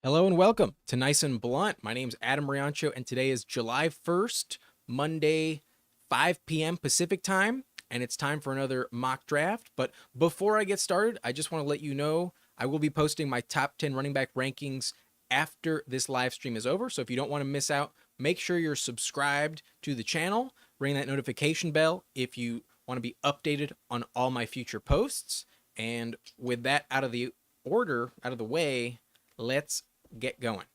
Hello and welcome to Nice and Blunt. My name is Adam Riancho, and today is July 1st, Monday, 5 p.m. Pacific time, and it's time for another mock draft. But before I get started, I just want to let you know I will be posting my top 10 running back rankings after this live stream is over. So if you don't want to miss out, make sure you're subscribed to the channel, ring that notification bell if you want to be updated on all my future posts. And with that out of the way, let's get going.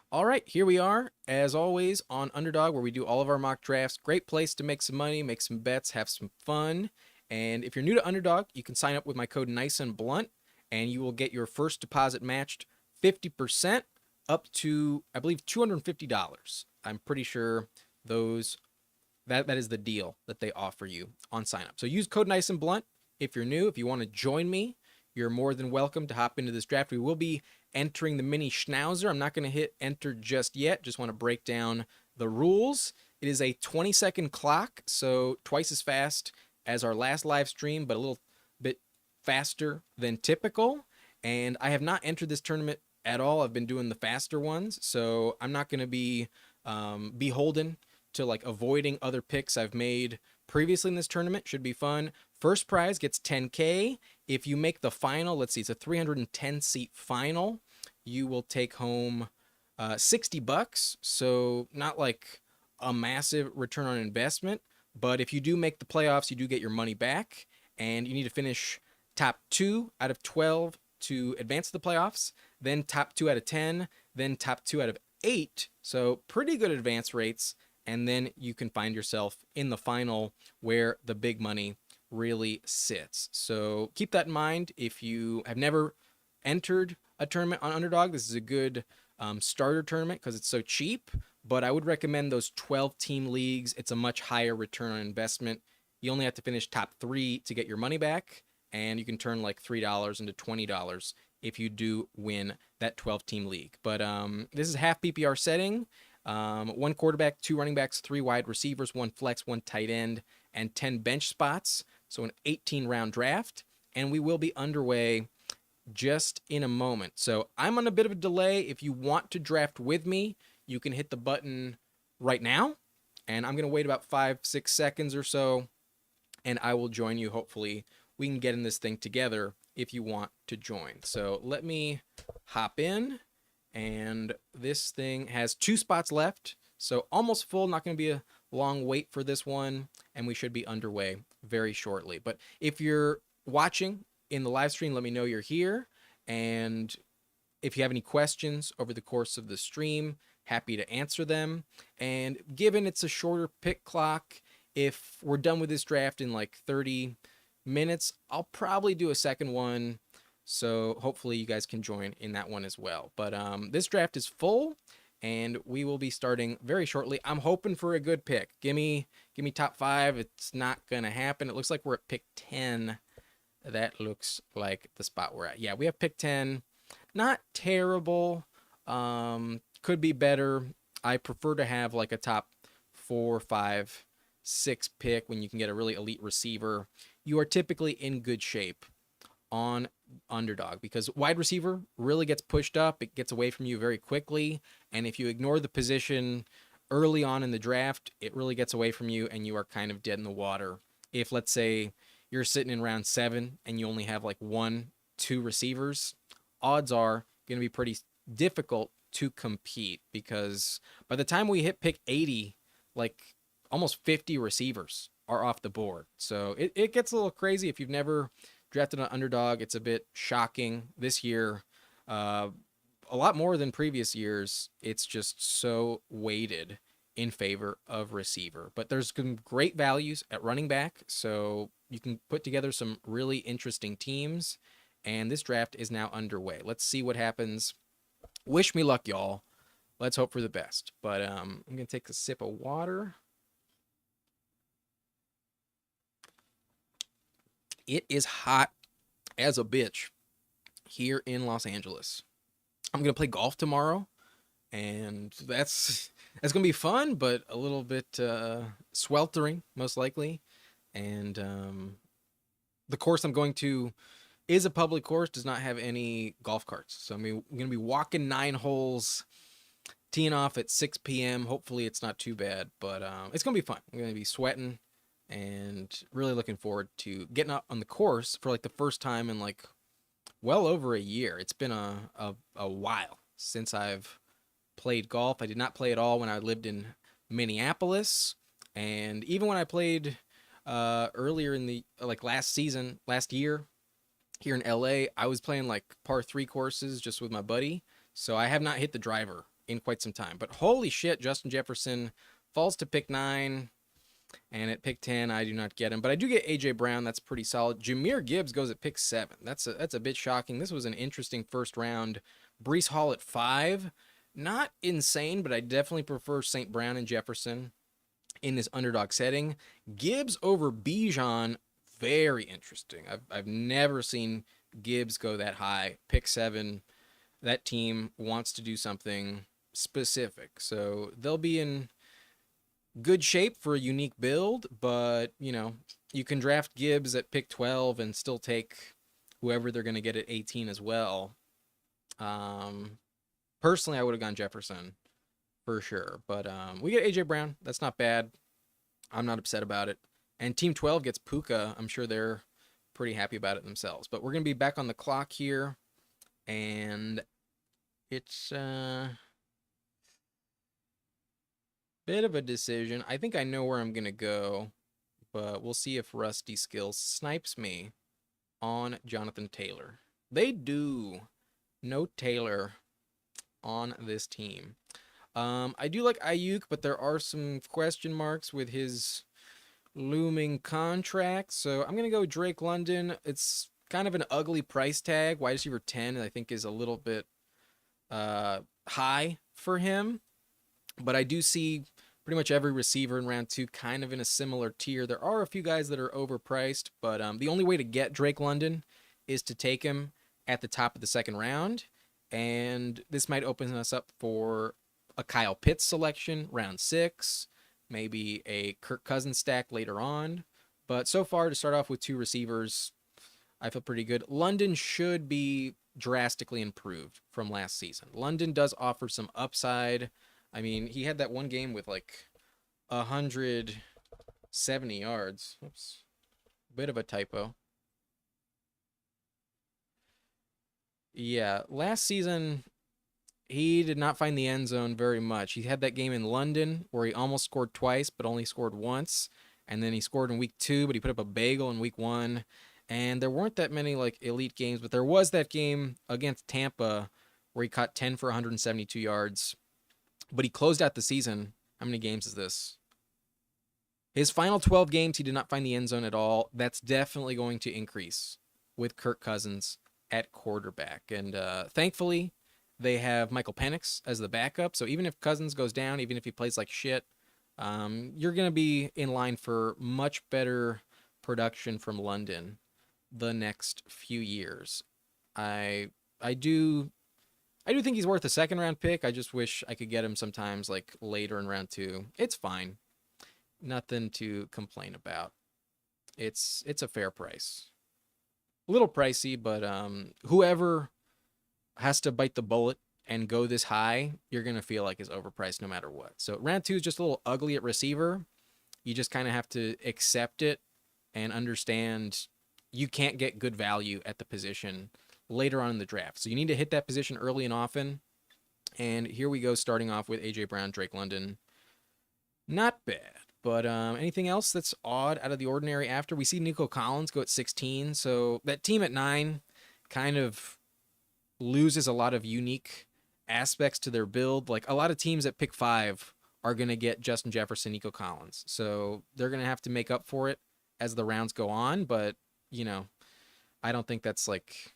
All right, here we are, as always, on Underdog, where we do all of our mock drafts. Great place to make some money, make some bets, have some fun. And if you're new to Underdog, you can sign up with my code Nice and Blunt, and you will get your first deposit matched 50% up to, I believe, $250. I'm pretty sure that is the deal that they offer you on sign up. So use code Nice and Blunt if you're new. If you want to join me, you're more than welcome to hop into this draft. We will be entering the mini schnauzer. I'm not going to hit enter just yet. Just want to break down the rules. It is a 20-second clock, so twice as fast as our last live stream, but a little bit faster than typical. And I have not entered this tournament at all. I've been doing the faster ones, so I'm not going to be beholden to like avoiding other picks I've made previously in this tournament. Should be fun. First prize gets 10K. If you make the final, let's see, it's a 310 seat final, you will take home $60. So not like a massive return on investment, but if you do make the playoffs, you do get your money back, and you need to finish top 2 out of 12 to advance to the playoffs, then top 2 out of 10, then top 2 out of 8. So pretty good advance rates. And then you can find yourself in the final where the big money really sits. So keep that in mind. If you have never entered a tournament on Underdog, this is a good starter tournament because it's so cheap. But I would recommend those 12-team leagues. It's a much higher return on investment. You only have to finish top 3 to get your money back, and you can turn like $3 into $20 if you do win that 12-team league. But this is half PPR setting. 1 quarterback, 2 running backs, 3 wide receivers, 1 flex, 1 tight end, and 10 bench spots. So an 18-round draft. And we will be underway just in a moment. So I'm on a bit of a delay. If you want to draft with me, you can hit the button right now. And I'm going to wait about 5-6 seconds or so, and I will join you. Hopefully we can get in this thing together if you want to join. So let me hop in. And this thing has 2 spots left, so almost full. Not going to be a long wait for this one, and we should be underway very shortly. But if you're watching in the live stream, let me know you're here. And if you have any questions over the course of the stream, happy to answer them. And given it's a shorter pick clock, if we're done with this draft in like 30 minutes, I'll probably do a second one. So hopefully you guys can join in that one as well. But this draft is full, and we will be starting very shortly. I'm hoping for a good pick. Give me top 5. It's not gonna happen. It looks like we're at pick 10. That looks like the spot we're at. Yeah, we have pick 10. Not terrible. Could be better. I prefer to have like a top 4, 5, 6 pick when you can get a really elite receiver. You are typically in good shape on Underdog because wide receiver really gets pushed up. It gets away from you very quickly, and if you ignore the position early on in the draft, it really gets away from you, and you are kind of dead in the water. If, let's say, you're sitting in round 7 and you only have like 1, 2 receivers, odds are going to be pretty difficult to compete, because by the time we hit pick 80, like almost 50 receivers are off the board. So it gets a little crazy. If you've never drafted an Underdog, it's a bit shocking this year. A lot more than previous years. It's just so weighted in favor of receiver. But there's some great values at running back, so you can put together some really interesting teams. And this draft is now underway. Let's see what happens. Wish me luck, y'all. Let's hope for the best. But I'm going to take a sip of water. It is hot as a bitch here in Los Angeles. I'm going to play golf tomorrow, and that's going to be fun, but a little bit sweltering, most likely. And the course I'm going to is a public course, does not have any golf carts. So I'm going to be walking 9 holes, teeing off at 6 p.m. Hopefully it's not too bad, but it's going to be fun. I'm going to be sweating and really looking forward to getting out on the course for like the first time in like well over a year. It's been a while since I've played golf. I did not play at all when I lived in Minneapolis, and even when I played earlier in the like last year here in LA, I was playing like par 3 courses just with my buddy. So I have not hit the driver in quite some time. But holy shit, Justin Jefferson falls to pick 9, and at pick 10 I do not get him, but I do get AJ Brown. That's pretty solid. Jahmyr Gibbs goes at pick 7. That's a bit shocking. This was an interesting first round. Brees Hall at 5. Not insane, but I definitely prefer St. Brown and Jefferson in this underdog setting. Gibbs over Bijan, very interesting. I've never seen Gibbs go that high. Pick 7. That team wants to do something specific, so they'll be in good shape for a unique build. But you can draft Gibbs at pick 12 and still take whoever they're going to get at 18 as well. Personally, I would have gone Jefferson for sure, but we get AJ Brown. That's not bad. I'm not upset about it. And Team 12 gets Puka. I'm sure they're pretty happy about it themselves. But we're going to be back on the clock here, and it's bit of a decision. I think I know where I'm going to go, but we'll see if Rusty Skills snipes me on Jonathan Taylor. They do. No Taylor on this team. I do like Ayuk, but there are some question marks with his looming contract. So I'm going to go Drake London. It's kind of an ugly price tag. Wide receiver 10, I think, is a little bit high for him. But I do see pretty much every receiver in round 2 kind of in a similar tier. There are a few guys that are overpriced, but the only way to get Drake London is to take him at the top of the second round. And this might open us up for a Kyle Pitts selection, round 6, maybe a Kirk Cousins stack later on. But so far, to start off with 2 receivers, I feel pretty good. London should be drastically improved from last season. London does offer some upside. I mean, he had that one game with like 170 yards. Oops. Bit of a typo. Yeah, last season, he did not find the end zone very much. He had that game in London where he almost scored twice, but only scored once. And then he scored in week 2, but he put up a bagel in week 1. And there weren't that many like elite games, but there was that game against Tampa where he caught 10 for 172 yards. But he closed out the season. How many games is this? His final 12 games, he did not find the end zone at all. That's definitely going to increase with Kirk Cousins at quarterback. And thankfully, they have Michael Penix as the backup. So even if Cousins goes down, even if he plays like shit, you're going to be in line for much better production from London the next few years. I do think he's worth a second round pick. I just wish I could get him sometimes like later in round 2. It's fine. Nothing to complain about. It's a fair price. A little pricey, but whoever has to bite the bullet and go this high, you're going to feel like is overpriced no matter what. So round 2 is just a little ugly at receiver. You just kind of have to accept it and understand you can't get good value at the position later on in the draft. So you need to hit that position early and often. And here we go, starting off with AJ Brown, Drake London. Not bad. But anything else that's odd, out of the ordinary after? We see Nico Collins go at 16. So that team at 9 kind of loses a lot of unique aspects to their build. Like a lot of teams at pick 5 are going to get Justin Jefferson, Nico Collins. So they're going to have to make up for it as the rounds go on. But, I don't think that's like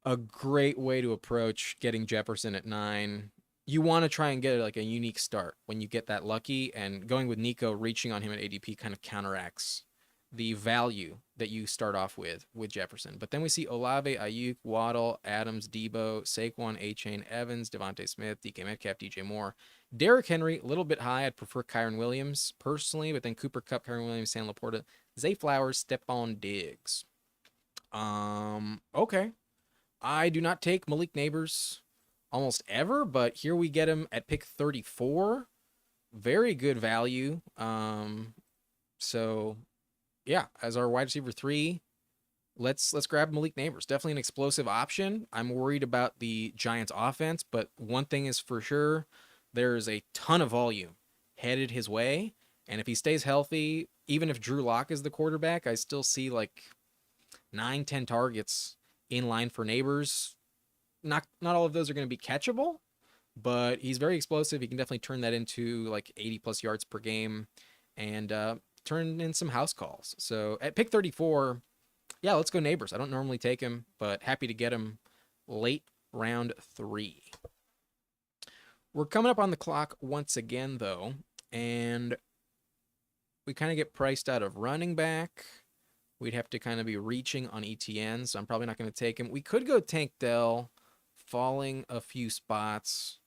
a great way to approach getting Jefferson at 9. You want to try and get like a unique start when you get that lucky, and going with Nico, reaching on him at ADP kind of counteracts the value that you start off with Jefferson. But then we see Olave, Ayuk, Waddle, Adams, Debo, Saquon, A-Chain, Evans, Devontae Smith, DK Metcalf, DJ Moore. Derrick Henry, a little bit high. I'd prefer Kyron Williams personally, but then Cooper Kupp, Kyron Williams, Sam Laporta, Zay Flowers, Stephon Diggs. Okay. I do not take Malik Neighbors almost ever, but here we get him at pick 34. Very good value. So yeah, as our wide receiver 3, let's grab Malik Neighbors. Definitely an explosive option. I'm worried about the Giants offense, but one thing is for sure, there is a ton of volume headed his way, and if he stays healthy, even if Drew Lock is the quarterback, I still see like 9-10 targets in line for Neighbors. Not all of those are going to be catchable, but he's very explosive. He can definitely turn that into like 80 plus yards per game and turn in some house calls. So at pick 34, yeah, let's go Neighbors. I don't normally take him, but happy to get him late round 3. We're coming up on the clock once again, though, and we kind of get priced out of running back. We'd have to kind of be reaching on ETN, so I'm probably not going to take him. We could go Tank Dell, falling a few spots.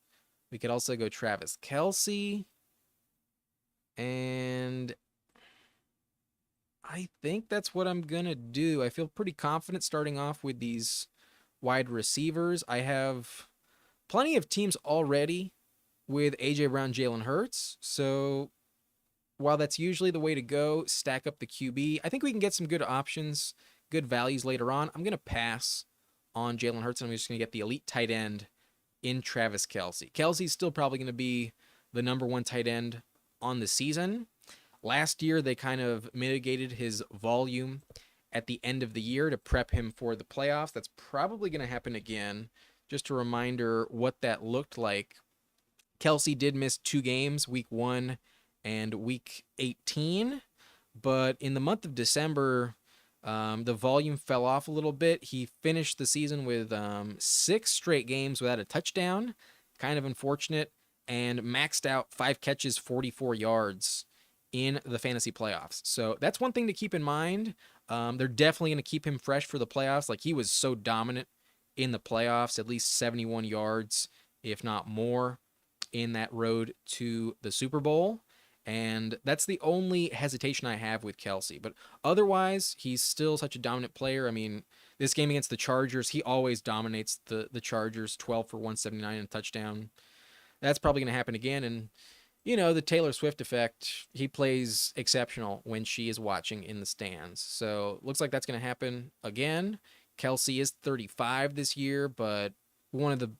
We could also go Travis Kelce. And I think that's what I'm going to do. I feel pretty confident starting off with these wide receivers. I have plenty of teams already with A.J. Brown, Jalen Hurts. So while that's usually the way to go, stack up the QB. I think we can get some good options, good values later on. I'm going to pass on Jalen Hurts, and I'm just going to get the elite tight end in Travis Kelce. Kelce's still probably going to be the number 1 tight end on the season. Last year, they kind of mitigated his volume at the end of the year to prep him for the playoffs. That's probably going to happen again. Just a reminder what that looked like. Kelce did miss 2 games, week 1 and week 18. But in the month of December, the volume fell off a little bit. He finished the season with 6 straight games without a touchdown. Kind of unfortunate. And maxed out 5 catches, 44 yards in the fantasy playoffs. So that's one thing to keep in mind. They're definitely going to keep him fresh for the playoffs. Like, he was so dominant in the playoffs, at least 71 yards, if not more, in that road to the Super Bowl. And that's the only hesitation I have with Kelce. But otherwise, he's still such a dominant player. I mean, this game against the Chargers, he always dominates the Chargers, 12 for 179 and a touchdown. That's probably going to happen again. And, you know, the Taylor Swift effect, he plays exceptional when she is watching in the stands. So looks like that's going to happen again. Kelce is 35 this year, but one of the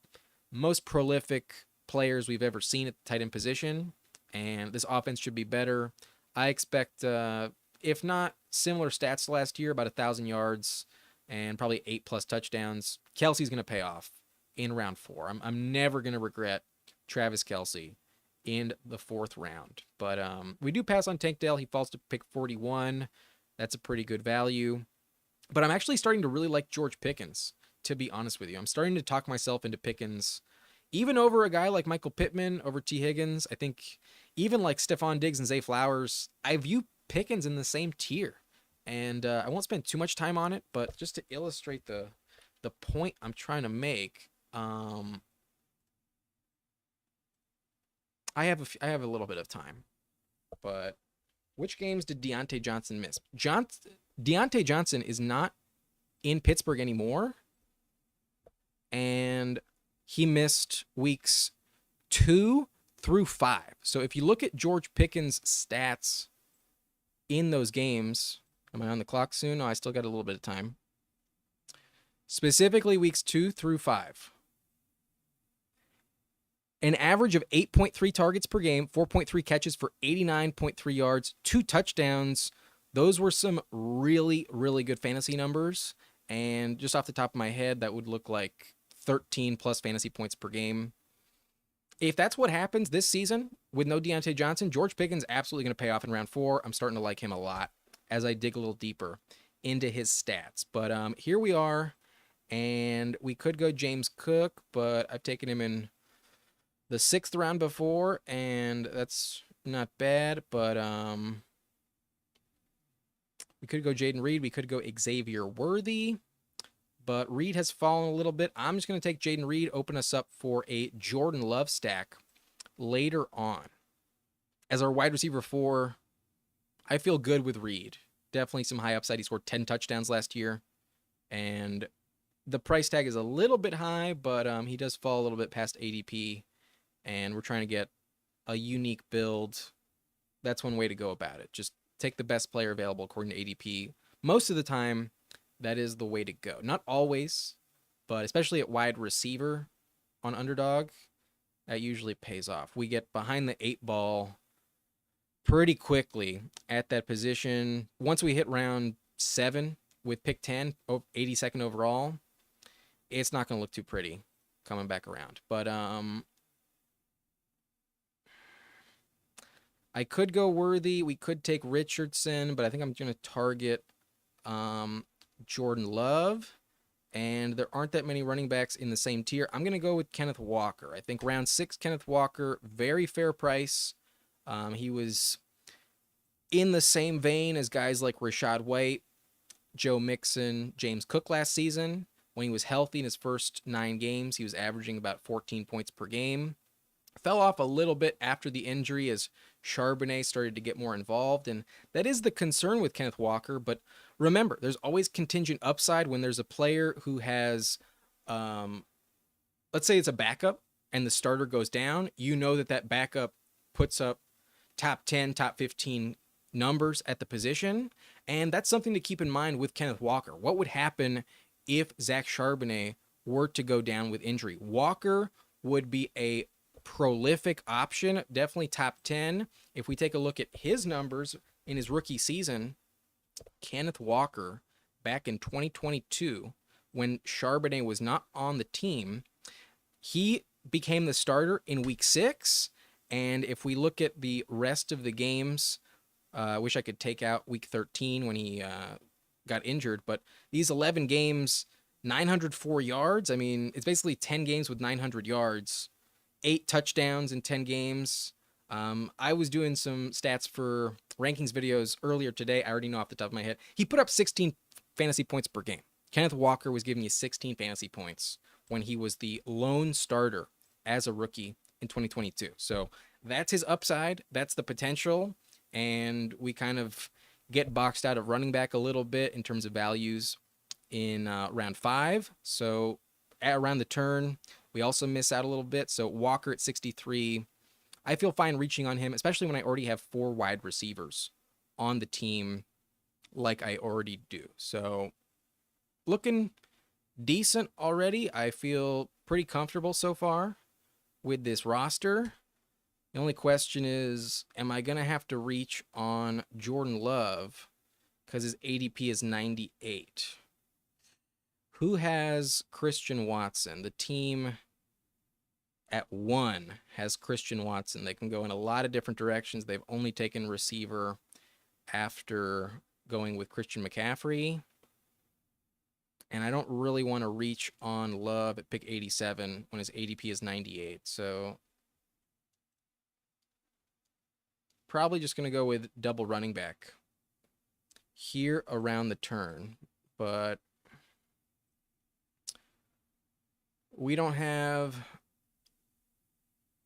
most prolific players we've ever seen at the tight end position. And this offense should be better. I expect, if not similar stats to last year, about 1,000 yards and probably 8+ touchdowns. Kelce's going to pay off in round 4. I'm never going to regret Travis Kelce in the 4th round. But we do pass on Tank Dell. He falls to pick 41. That's a pretty good value. But I'm actually starting to really like George Pickens, to be honest with you. I'm starting to talk myself into Pickens, even over a guy like Michael Pittman, over T. Higgins. I think even like Stephon Diggs and Zay Flowers, I view Pickens in the same tier. And I won't spend too much time on it, but just to illustrate the point I'm trying to make, I have a little bit of time. But which games did Deontay Johnson miss? Deontay Johnson is not in Pittsburgh anymore, and he missed weeks 2 through 5. So if you look at George Pickens' stats in those games, am I on the clock soon? No, I still got a little bit of time. Specifically weeks 2 through 5. An average of 8.3 targets per game, 4.3 catches for 89.3 yards, 2 touchdowns. Those were some really, really good fantasy numbers. And just off the top of my head, that would look like 13 plus fantasy points per game. If that's what happens this season with no Deontay Johnson, George Pickens absolutely going to pay off in round 4. I'm starting to like him a lot as I dig a little deeper into his stats. But here we are, and we could go James Cook, but I've taken him in the 6th round before, and that's not bad. But We could go Jaden Reed. We could go Xavier Worthy. But Reed has fallen a little bit. I'm just going to take Jaden Reed, open us up for a Jordan Love stack later on. As our wide receiver 4, I feel good with Reed. Definitely some high upside. He scored 10 touchdowns last year. And the price tag is a little bit high, but he does fall a little bit past ADP. And we're trying to get a unique build. That's one way to go about it. Just take the best player available according to ADP. Most of the time, that is the way to go. Not always, but especially at wide receiver on Underdog, that usually pays off. We get behind the 8 ball pretty quickly at that position. Once we hit round 7 with pick 10, 82nd overall, it's not going to look too pretty coming back around. But I could go Worthy. We could take Richardson, but I think I'm going to target Jordan Love. And there aren't that many running backs in the same tier. I'm going to go with Kenneth Walker. I think round 6, Kenneth Walker, very fair price. He was in the same vein as guys like Rachaad White, Joe Mixon, James Cook last season. When he was healthy in his first 9 games, he was averaging about 14 points per game. Fell off a little bit after the injury as Charbonnet started to get more involved, and that is the concern with Kenneth Walker. But remember, there's always contingent upside when there's a player who has, let's say it's a backup and the starter goes down. You know that backup puts up top 10, top 15 numbers at the position, and that's something to keep in mind with Kenneth Walker. What would happen if Zach Charbonnet were to go down with injury? Walker would be a prolific option, definitely top 10. If we take a look at his numbers in his rookie season, Kenneth Walker back in 2022, when Charbonnet was not on the team, he became the starter in week 6. And if we look at the rest of the games, I wish I could take out week 13 when he got injured, but these 11 games, 904 yards. I mean, it's basically 10 games with 900 yards. 8 touchdowns in 10 games. I was doing some stats for rankings videos earlier today. I already know off the top of my head. He put up 16 fantasy points per game. Kenneth Walker was giving you 16 fantasy points when he was the lone starter as a rookie in 2022. So that's his upside. That's the potential. And we kind of get boxed out of running back a little bit in terms of values in round 5. So around the turn, we also miss out a little bit. So Walker at 63, I feel fine reaching on him, especially when I already have 4 wide receivers on the team like I already do. So looking decent already. I feel pretty comfortable so far with this roster. The only question is, am I going to have to reach on Jordan Love because his ADP is 98? Who has Christian Watson? The team at 1 has Christian Watson. They can go in a lot of different directions. They've only taken receiver after going with Christian McCaffrey. And I don't really want to reach on Love at pick 87 when his ADP is 98. So probably just going to go with double running back here around the turn. But we don't have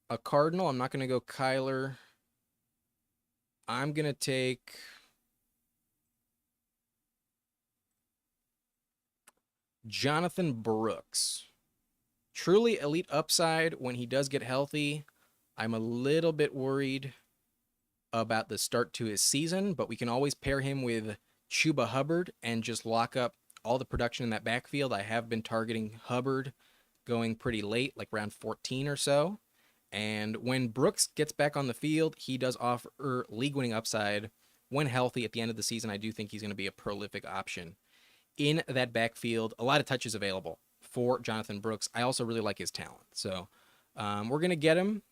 a Cardinal. I'm not going to go Kyler. I'm going to take Jonathan Brooks. Truly elite upside when he does get healthy. I'm a little bit worried about the start to his season, but we can always pair him with Chuba Hubbard and just lock up all the production in that backfield. I have been targeting Hubbard going pretty late, like round 14 or so. And when Brooks gets back on the field, he does offer league-winning upside. When healthy at the end of the season, I do think he's going to be a prolific option in that backfield. A lot of touches available for Jonathan Brooks. I also really like his talent. So we're going to get him.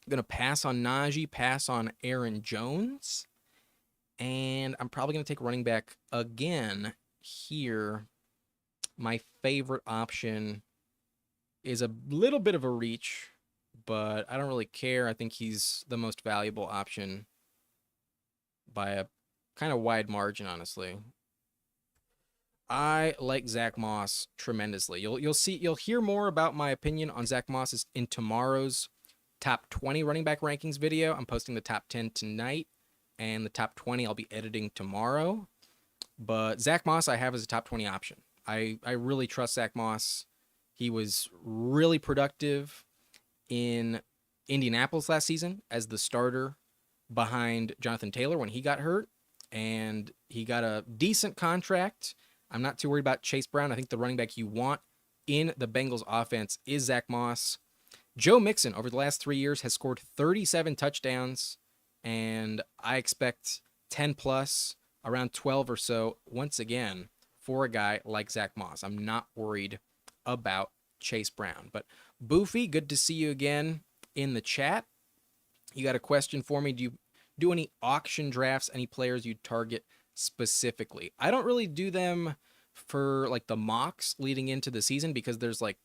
I'm going to pass on Najee, pass on Aaron Jones. And I'm probably going to take running back again here. My favorite option is a little bit of a reach, but I don't really care. I think he's the most valuable option by a kind of wide margin, honestly. I like Zach Moss tremendously. You'll hear more about my opinion on Zach Moss in tomorrow's top 20 running back rankings video. I'm posting the top 10 tonight, and the top 20 I'll be editing tomorrow. But Zach Moss I have as a top 20 option. I really trust Zach Moss. He was really productive in Indianapolis last season as the starter behind Jonathan Taylor when he got hurt, and he got a decent contract. I'm not too worried about Chase Brown. I think the running back you want in the Bengals offense is Zach Moss. Joe Mixon, over the last 3 years, has scored 37 touchdowns, and I expect 10 plus, around 12 or so, once again, for a guy like Zach Moss. I'm not worried about Chase Brown. But Boofy, good to see you again in the chat. You got a question for me? Do you do any auction drafts, any players you target specifically? I don't really do them for like the mocks leading into the season because there's like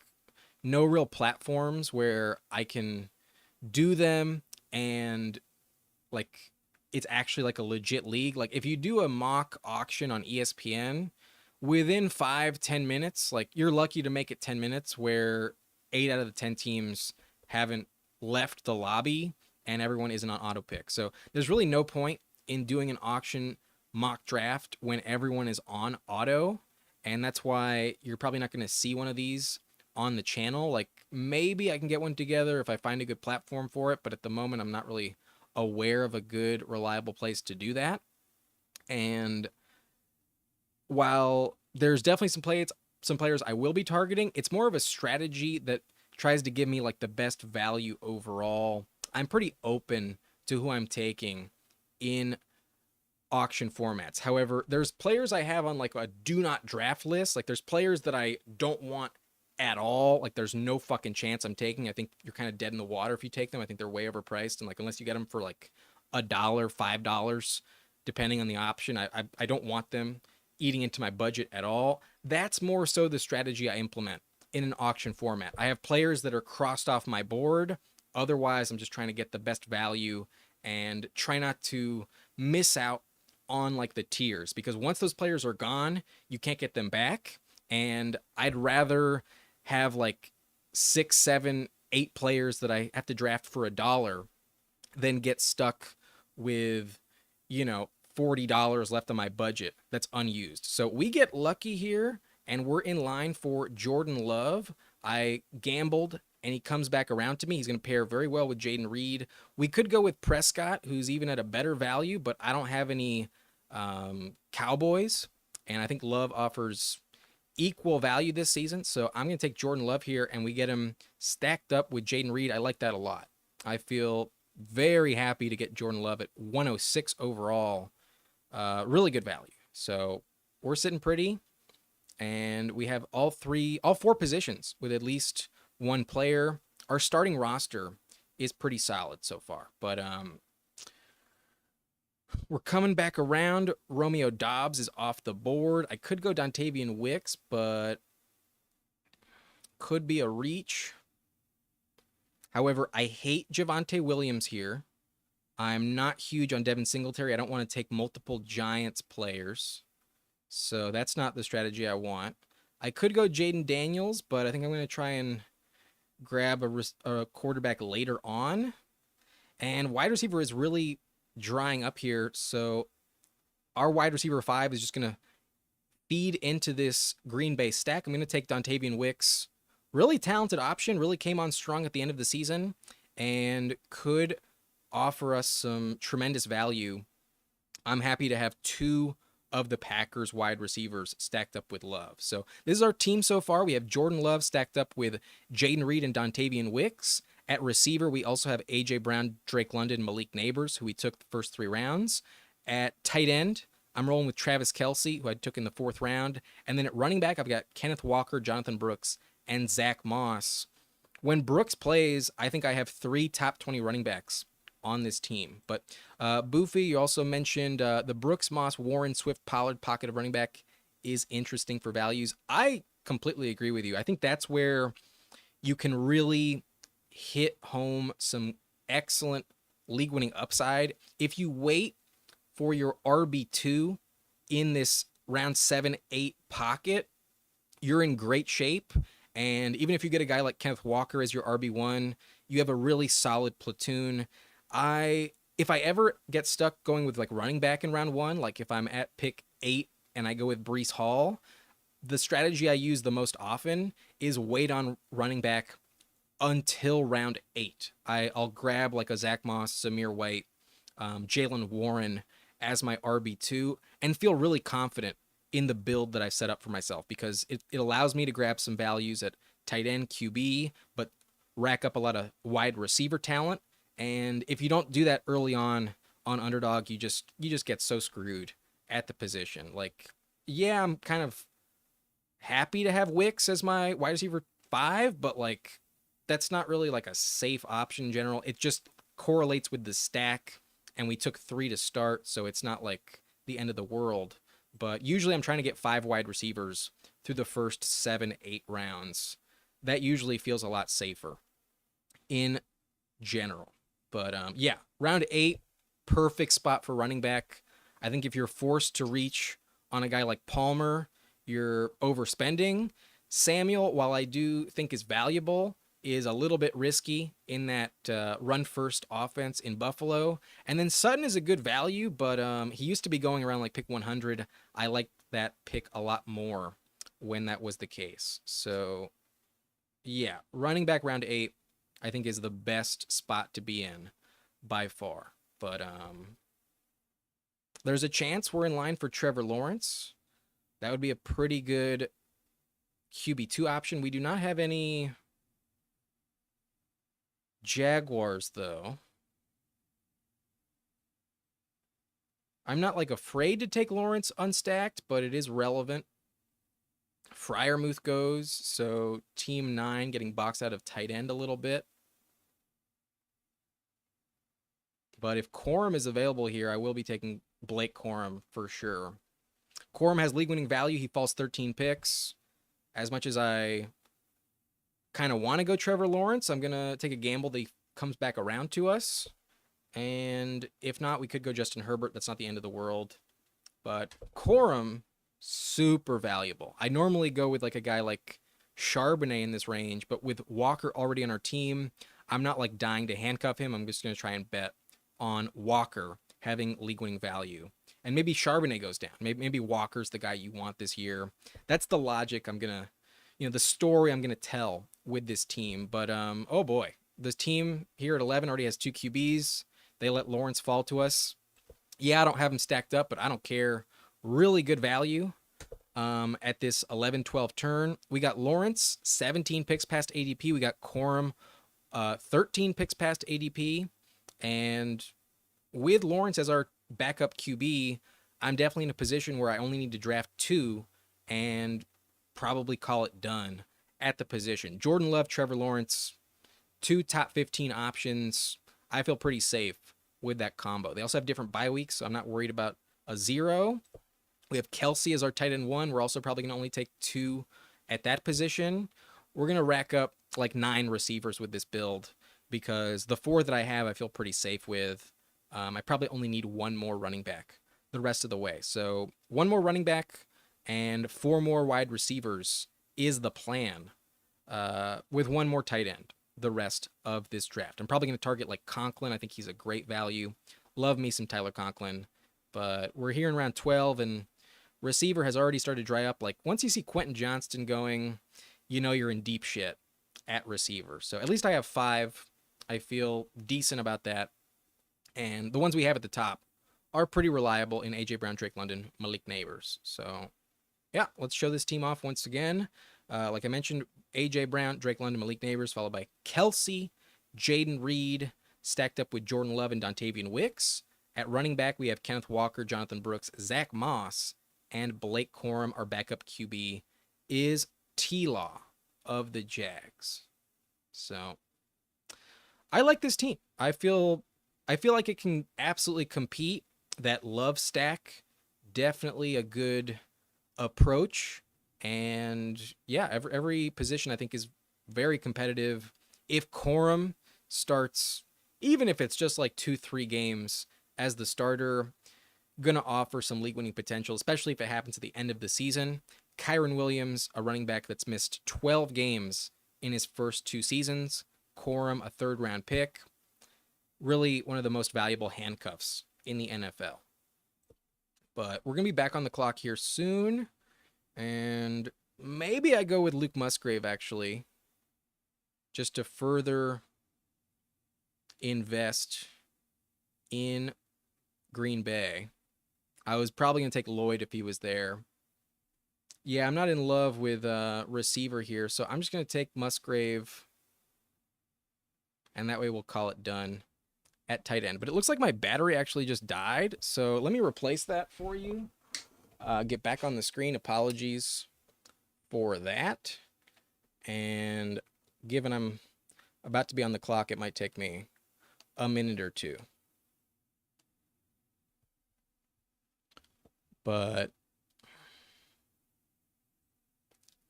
no real platforms where I can do them and like it's actually like a legit league. Like if you do a mock auction on ESPN, within 5-10 minutes, like you're lucky to make it 10 minutes where 8 out of the 10 teams haven't left the lobby and everyone isn't on auto pick. So there's really no point in doing an auction mock draft when everyone is on auto. And that's why you're probably not going to see one of these on the channel. Like maybe I can get one together if I find a good platform for it, but at the moment I'm not really aware of a good reliable place to do that. And while there's definitely some players I will be targeting, it's more of a strategy that tries to give me like the best value overall. I'm pretty open to who I'm taking in auction formats. However, there's players I have on like a do not draft list. Like there's players that I don't want at all. Like there's no fucking chance I'm taking. I think you're kind of dead in the water if you take them. I think they're way overpriced, and like unless you get them for like $1, $5, depending on the option, I don't want them eating into my budget at all. That's more so the strategy I implement in an auction format. I have players that are crossed off my board. Otherwise, I'm just trying to get the best value and try not to miss out on like the tiers, because once those players are gone, you can't get them back. And I'd rather have like 6, 7, 8 players that I have to draft for $1 than get stuck with, $40 left on my budget that's unused. So we get lucky here and we're in line for Jordan Love. I gambled and he comes back around to me. He's going to pair very well with Jaden Reed. We could go with Prescott, who's even at a better value, but I don't have any Cowboys, and I think Love offers equal value this season. So I'm going to take Jordan Love here, and we get him stacked up with Jaden Reed. I like that a lot. I feel very happy to get Jordan Love at 106 overall. Really good value. So we're sitting pretty, and we have all 4 positions with at least one player. Our starting roster is pretty solid so far, but we're coming back around. Romeo Dobbs is off the board. I could go Dontavian Wicks, but could be a reach. However, I hate Javonte Williams here. I'm not huge on Devin Singletary. I don't want to take multiple Giants players. So that's not the strategy I want. I could go Jaden Daniels, but I think I'm going to try and grab a quarterback later on. And wide receiver is really drying up here. So our wide receiver 5 is just going to feed into this Green Bay stack. I'm going to take Dontavian Wicks. Really talented option. Really came on strong at the end of the season and could offer us some tremendous value. I'm happy to have 2 of the Packers wide receivers stacked up with Love. So this is our team so far. We have Jordan Love stacked up with Jaden Reed and Dontavian Wicks. At receiver, we also have A.J. Brown, Drake London, Malik Neighbors, who we took the first 3 rounds. At tight end, I'm rolling with Travis Kelce, who I took in the 4th round. And then at running back, I've got Kenneth Walker, Jonathan Brooks, and Zach Moss. When Brooks plays, I think I have 3 top 20 running backs on this team. But Boofy, you also mentioned the Brooks, Moss, Warren, Swift, Pollard pocket of running back is interesting for values. I completely agree with you. I think that's where you can really hit home some excellent league-winning upside. If you wait for your RB2 in this round 7, 8 pocket, you're in great shape. And even if you get a guy like Kenneth Walker as your RB1, you have a really solid platoon. If I ever get stuck going with like running back in round 1, like if I'm at pick 8 and I go with Brees Hall, the strategy I use the most often is wait on running back until round 8. I'll grab like a Zach Moss, Samir White, Jalen Warren as my RB2 and feel really confident in the build that I set up for myself, because it allows me to grab some values at tight end, QB, but rack up a lot of wide receiver talent. And if you don't do that early on Underdog, you just get so screwed at the position. Like, yeah, I'm kind of happy to have Wicks as my wide receiver 5, but like that's not really like a safe option in general. It just correlates with the stack, and we took 3 to start, so it's not like the end of the world. But usually I'm trying to get 5 wide receivers through the first 7, 8 rounds. That usually feels a lot safer in general. But yeah, round 8, perfect spot for running back. I think if you're forced to reach on a guy like Palmer, you're overspending. Samuel, while I do think is valuable, is a little bit risky in that run first offense in Buffalo. And then Sutton is a good value, but he used to be going around like pick 100. I like that pick a lot more when that was the case. So yeah, running back round 8, I think is the best spot to be in by far. But there's a chance we're in line for Trevor Lawrence. That would be a pretty good QB2 option. We do not have any Jaguars, though. I'm not like afraid to take Lawrence unstacked, but it is relevant. Freiermuth goes, so team 9 getting boxed out of tight end a little bit. But if Corum is available here, I will be taking Blake Corum for sure. Corum has league-winning value. He falls 13 picks. As much as I kind of want to go Trevor Lawrence, I'm going to take a gamble that he comes back around to us. And if not, we could go Justin Herbert. That's not the end of the world. But Corum, super valuable. I normally go with like a guy like Charbonnet in this range, but with Walker already on our team, I'm not like dying to handcuff him. I'm just going to try and bet on Walker having league-winning value. And maybe Charbonnet goes down. Maybe Walker's the guy you want this year. That's the logic I'm going to, the story I'm going to tell with this team. But, oh boy, this team here at 11 already has 2 QBs. They let Lawrence fall to us. Yeah, I don't have him stacked up, but I don't care. Really good value at this 11-12 turn. We got Lawrence, 17 picks past ADP. We got Corum, 13 picks past ADP. And with Lawrence as our backup QB, I'm definitely in a position where I only need to draft 2 and probably call it done at the position. Jordan Love, Trevor Lawrence, 2 top 15 options. I feel pretty safe with that combo. They also have different bye weeks, so I'm not worried about a 0. We have Kelsey as our tight end 1. We're also probably going to only take 2 at that position. We're going to rack up like 9 receivers with this build, because the 4 that I have I feel pretty safe with. I probably only need 1 more running back the rest of the way. So 1 more running back and 4 more wide receivers is the plan, with 1 more tight end the rest of this draft. I'm probably going to target like Conklin. I think he's a great value. Love me some Tyler Conklin. But we're here in round 12, and receiver has already started to dry up. Like, once you see Quentin Johnston going, you know you're in deep shit at receiver. So at least I have 5. I feel decent about that. And the ones we have at the top are pretty reliable in A.J. Brown, Drake London, Malik Neighbors. So, yeah, let's show this team off once again. Like I mentioned, A.J. Brown, Drake London, Malik Neighbors, followed by Kelsey, Jaden Reed, stacked up with Jordan Love and Dontavian Wicks. At running back, we have Kenneth Walker, Jonathan Brooks, Zach Moss, and Blake Corum. Our backup QB is T-Law of the Jags. So, I like this team. I feel like it can absolutely compete. That Love stack, definitely a good approach. And yeah, every position I think is very competitive. If Corum starts, even if it's just like 2-3 games as the starter, going to offer some league winning potential, especially if it happens at the end of the season. Kyron Williams, a running back that's missed 12 games in his first 2 seasons. Corum, a 3rd round pick. Really one of the most valuable handcuffs in the NFL. But we're going to be back on the clock here soon. And maybe I go with Luke Musgrave, actually, just to further invest in Green Bay. I was probably going to take Lloyd if he was there. Yeah, I'm not in love with receiver here, so I'm just going to take Musgrave, and that way we'll call it done at tight end. But it looks like my battery actually just died, so let me replace that for you. Get back on the screen. Apologies for that. And given I'm about to be on the clock, it might take me a minute or two. But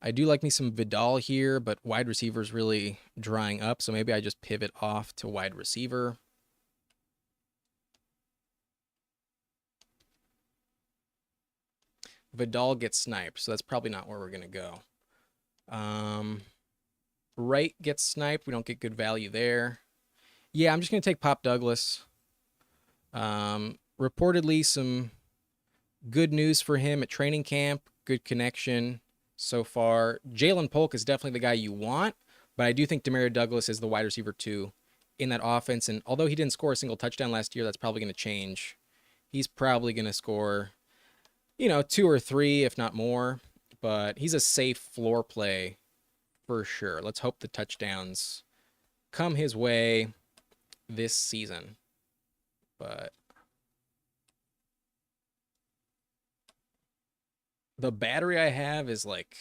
I do like me some Vidal here, but wide receiver is really drying up, so maybe I just pivot off to wide receiver. Vidal gets sniped, so that's probably not where we're going to go. Right gets sniped. We don't get good value there. Yeah, I'm just going to take Pop Douglas. Reportedly, some good news for him at training camp. Good connection so far. Jalen Polk is definitely the guy you want, but I do think Demario Douglas is the wide receiver 2 in that offense. And although he didn't score a single touchdown last year, that's probably going to change. He's probably going to score, 2 or 3, if not more. But he's a safe floor play for sure. Let's hope the touchdowns come his way this season. But the battery I have is like,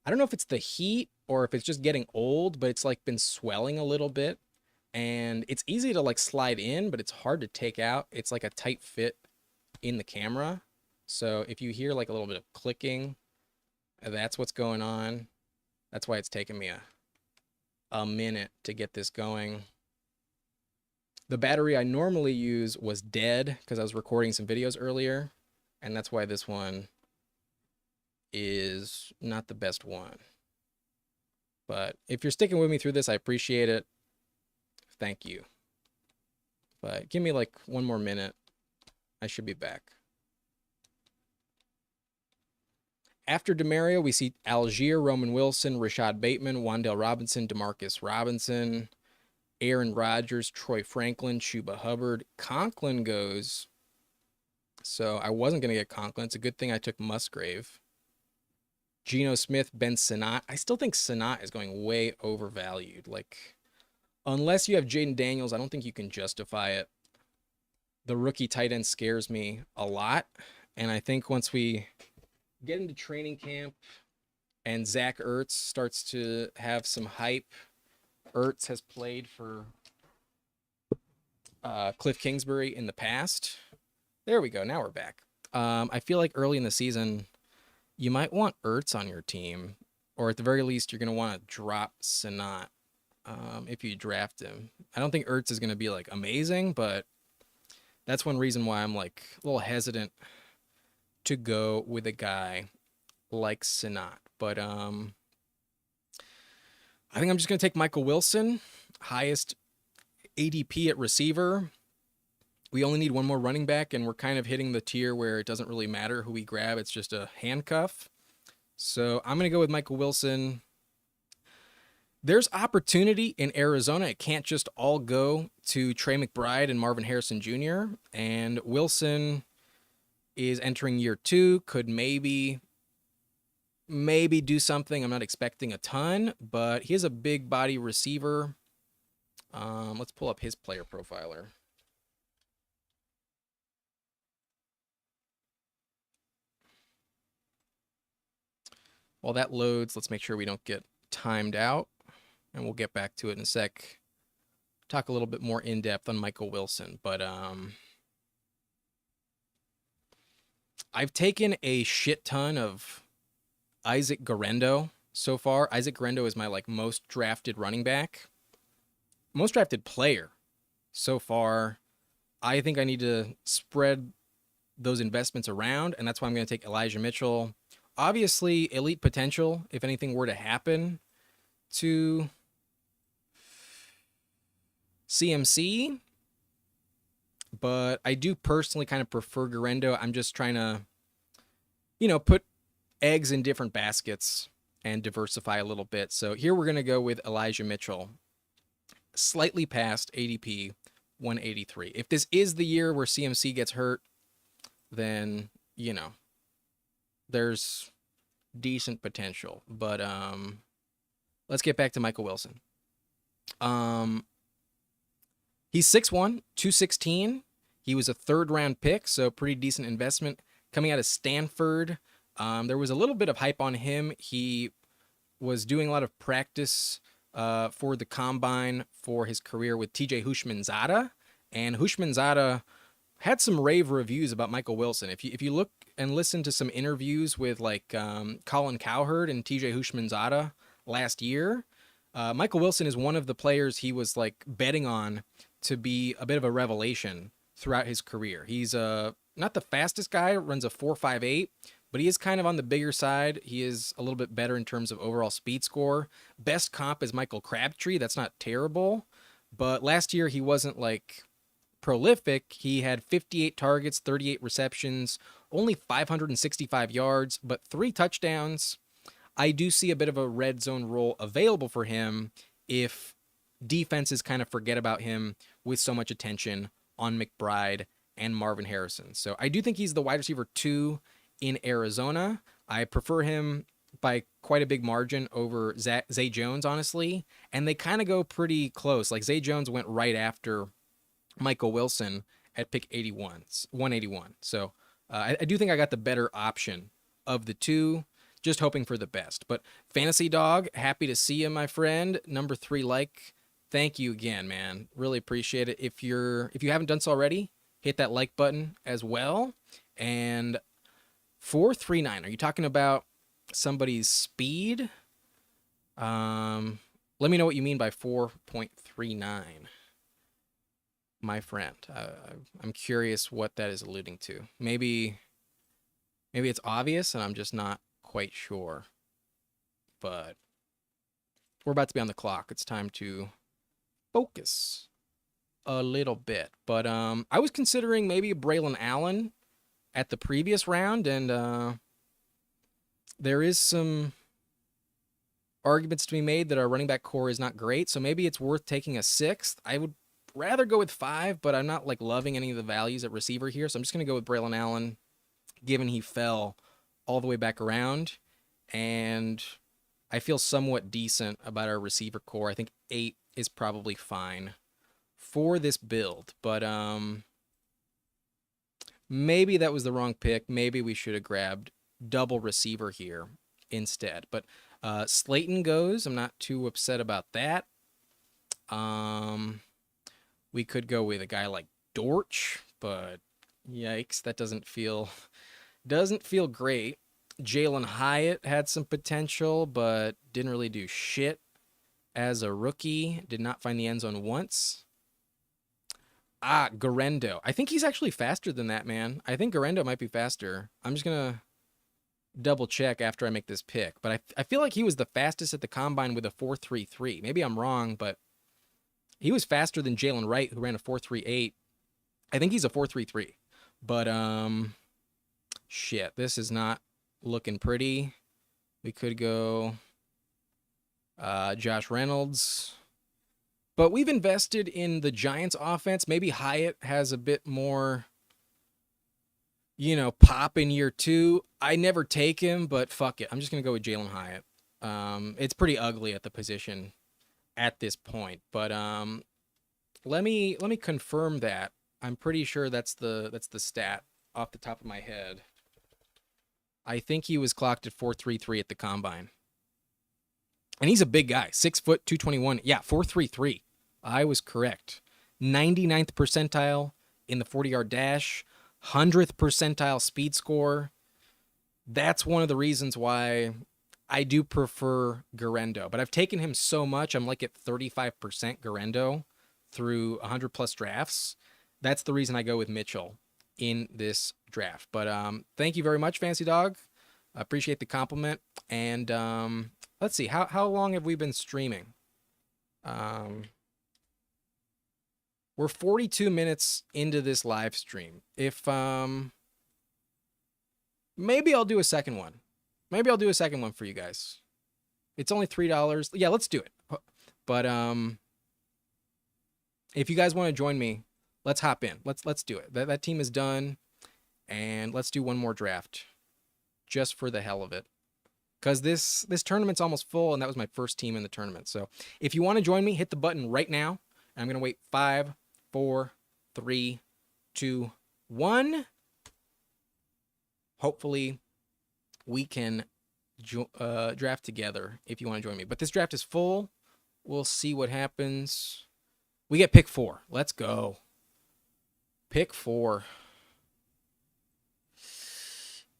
I don't know if it's the heat or if it's just getting old, but it's like been swelling a little bit. And it's easy to like slide in, but it's hard to take out. It's like a tight fit in the camera. So if you hear like a little bit of clicking, that's what's going on. That's why it's taken me a minute to get this going. The battery I normally use was dead because I was recording some videos earlier, and that's why this one is not the best one. But if you're sticking with me through this, I appreciate it. Thank you. But give me like one more minute. I should be back. After Demario, we see Algier, Roman Wilson, Rashad Bateman, Wan'Dale Robinson, Demarcus Robinson, Aaron Rodgers, Troy Franklin, Chuba Hubbard. Conklin goes. So I wasn't going to get Conklin. It's a good thing I took Musgrave. Geno Smith, Ben Sinnott. I still think Sinnott is going way overvalued. Like, unless you have Jaden Daniels, I don't think you can justify it. The rookie tight end scares me a lot. And I think once we get into training camp and Zach Ertz starts to have some hype. Ertz has played for Cliff Kingsbury in the past. There we go. Now we're back. I feel like early in the season, you might want Ertz on your team, or at the very least, you're going to want to drop Sinnott if you draft him. I don't think Ertz is going to be like amazing, but that's one reason why I'm like a little hesitant to go with a guy like Sinnott. But I think I'm just going to take Michael Wilson, highest ADP at receiver. We only need one more running back, and we're kind of hitting the tier where it doesn't really matter who we grab. It's just a handcuff. So I'm going to go with Michael Wilson. There's opportunity in Arizona. It can't just all go to Trey McBride and Marvin Harrison Jr. And Wilson is entering year 2, could maybe do something. I'm not expecting a ton, but he is a big body receiver. Let's pull up his player profiler. While that loads, let's make sure we don't get timed out, and we'll get back to it in a sec. Talk a little bit more in depth on Michael Wilson, but I've taken a shit ton of Isaac Guerendo so far. Isaac Guerendo is my like most drafted running back, most drafted player so far. I think I need to spread those investments around, and that's why I'm going to take Elijah Mitchell. Obviously, elite potential if anything were to happen to CMC, but I do personally kind of prefer Garendo. I'm just trying to, put eggs in different baskets and diversify a little bit. So here we're going to go with Elijah Mitchell, slightly past ADP 183. If this is the year where CMC gets hurt, then, there's decent potential. But let's get back to Michael Wilson. He's 6'1", 216. He was a third-round pick, so pretty decent investment. Coming out of Stanford, there was a little bit of hype on him. He was doing a lot of practice for the combine for his career with TJ Houshmandzadeh, and Houshmandzadeh had some rave reviews about Michael Wilson. If you look and listen to some interviews with like Colin Cowherd and TJ Houshmandzadeh last year, Michael Wilson is one of the players he was like betting on to be a bit of a revelation throughout his career. He's not the fastest guy, runs a 4.58, but he is kind of on the bigger side. He is a little bit better in terms of overall speed score. Best comp is Michael Crabtree. That's not terrible, but last year he wasn't like prolific. He had 58 targets, 38 receptions, only 565 yards, but 3 touchdowns. I do see a bit of a red zone role available for him if defenses kind of forget about him with so much attention on McBride and Marvin Harrison. So I do think he's the wide receiver 2 in Arizona. I prefer him by quite a big margin over Zay Jones, honestly. And they kind of go pretty close. Like Zay Jones went right after Michael Wilson at pick 181. So I do think I got the better option of the two. Just hoping for the best. But Fantasy Dog, happy to see you, my friend. Number 3 like. Thank you again, man. Really appreciate it. If you haven't done so already, hit that like button as well. And 439, are you talking about somebody's speed? Let me know what you mean by 4.39, my friend. I'm curious what that is alluding to. Maybe it's obvious and I'm just not quite sure. But we're about to be on the clock. It's time to focus a little bit. But I was considering maybe Braylon Allen at the previous round, and there is some arguments to be made that our running back core is not great, so maybe it's worth taking a 6th. I would rather go with 5, but I'm not like loving any of the values at receiver here, so I'm just going to go with Braylon Allen, given he fell all the way back around, and I feel somewhat decent about our receiver core. I think 8 is probably fine for this build, but maybe that was the wrong pick. Maybe we should have grabbed double receiver here instead. But Slayton goes. I'm not too upset about that. We could go with a guy like Dortch, but yikes, that doesn't feel great. Jalen Hyatt had some potential, but didn't really do shit as a rookie. Did not find the end zone once. Garendo. I think he's actually faster than that, man. I think Garendo might be faster. I'm just going to double check after I make this pick. But I feel like he was the fastest at the combine with a 4.33. Maybe I'm wrong, but he was faster than Jalen Wright, who ran a 4.38. I think he's a 4.33. But, shit, this is not looking pretty. We could go Josh Reynolds. But we've invested in the Giants offense. Maybe Hyatt has a bit more, pop in year 2. I never take him, but fuck it. I'm just going to go with Jalen Hyatt. It's pretty ugly at the position at this point. But let me confirm that. I'm pretty sure that's the stat off the top of my head. I think he was clocked at 4.33 at the combine. And he's a big guy, 6 foot, 221. Yeah, 4.33. I was correct. 99th percentile in the 40-yard dash, 100th percentile speed score. That's one of the reasons why I do prefer Garendo. But I've taken him so much, I'm like at 35% Garendo through 100-plus drafts. That's the reason I go with Mitchell in this draft. But thank you very much, Fancy Dog. I appreciate the compliment. And let's see, how long have we been streaming? Um, we're 42 minutes into this live stream. If maybe I'll do a second one. Maybe I'll do a second one for you guys. It's only $3. Yeah, let's do it. But if you guys want to join me, let's hop in. Let's do it. That team is done, and let's do one more draft, just for the hell of it. Because this tournament's almost full, and that was my first team in the tournament. So if you want to join me, hit the button right now. And I'm gonna wait 5, 4, 3, 2, 1. Hopefully, we can draft together if you want to join me. But this draft is full. We'll see what happens. We get pick 4. Let's go. Pick 4.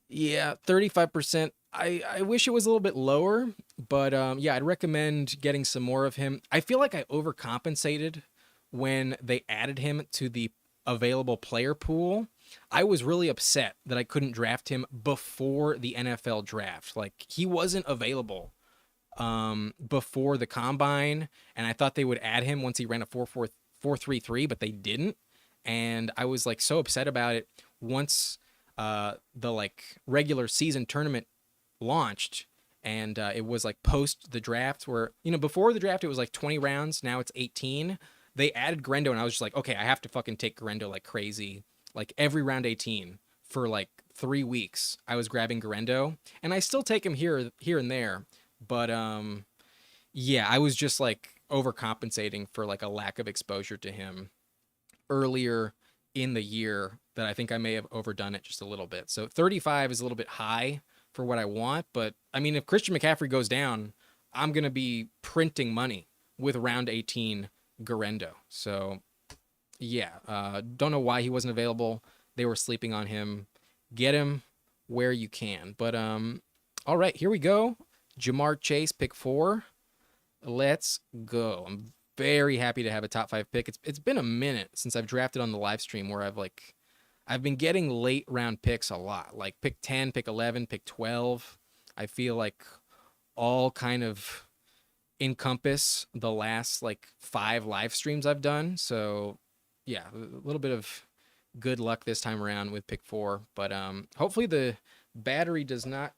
Yeah, 35%. I wish it was a little bit lower, but yeah, I'd recommend getting some more of him. I feel like I overcompensated when they added him to the available player pool. I was really upset that I couldn't draft him before the NFL draft. Like, he wasn't available before the combine, and I thought they would add him once he ran a 4.33, but they didn't. And I was like so upset about it once the like regular season tournament launched, and it was like post the draft, where, you know, before the draft it was like 20 rounds, now it's 18. They added Grendo, and I was just like, okay, I have to fucking take Grendo like crazy. Like every round 18 for like 3 weeks I was grabbing Grendo, and I still take him here and there, but yeah, I was just like overcompensating for like a lack of exposure to him earlier in the year, that I think I may have overdone it just a little bit. So 35 is a little bit high for what I want, but I mean, if Christian McCaffrey goes down, I'm going to be printing money with round 18 Garendo. So yeah, don't know why he wasn't available. They were sleeping on him. Get him where you can. But all right, here we go. Jamar Chase, pick 4. Let's go. I'm very happy to have a top 5 pick. It's been a minute since I've drafted on the live stream, where I've been getting late round picks a lot, like pick 10, pick 11, pick 12. I feel like all kind of encompass the last like 5 live streams I've done. So yeah, a little bit of good luck this time around with pick 4, but hopefully the battery does not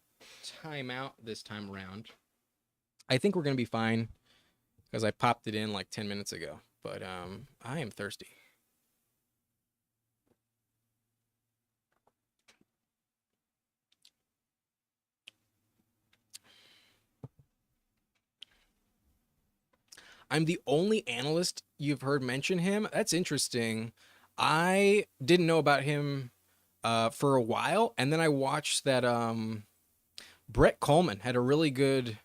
time out this time around. I think we're going to be fine, because I popped it in like 10 minutes ago, but I am thirsty. I'm the only analyst you've heard mention him. That's interesting. I didn't know about him for a while, and then I watched that Brett Coleman had a really good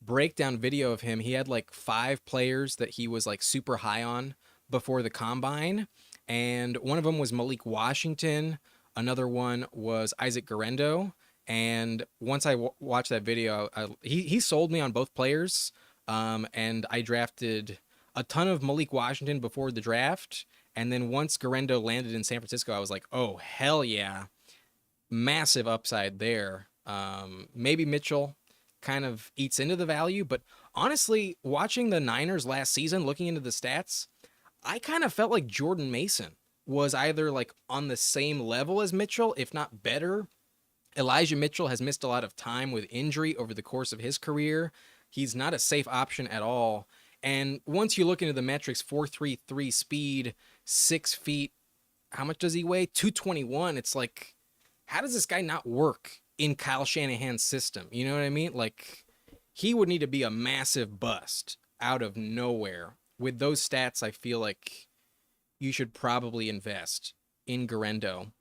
breakdown video of him. He had like 5 players that he was like super high on before the combine, and one of them was Malik Washington. Another one was Isaac Garendo. And once I watched that video, he sold me on both players. And I drafted a ton of Malik Washington before the draft. And then once Garendo landed in San Francisco, I was like, oh, hell yeah. Massive upside there. Maybe Mitchell kind of eats into the value, but honestly, watching the Niners last season, looking into the stats, I kind of felt like Jordan Mason was either like on the same level as Mitchell, if not better. Elijah Mitchell has missed a lot of time with injury over the course of his career. He's not a safe option at all. And once you look into the metrics, 4.33 speed, 6 feet, how much does he weigh? 221. It's like, how does this guy not work in Kyle Shanahan's system? You know what I mean? Like, he would need to be a massive bust out of nowhere. With those stats, I feel like you should probably invest in Garendo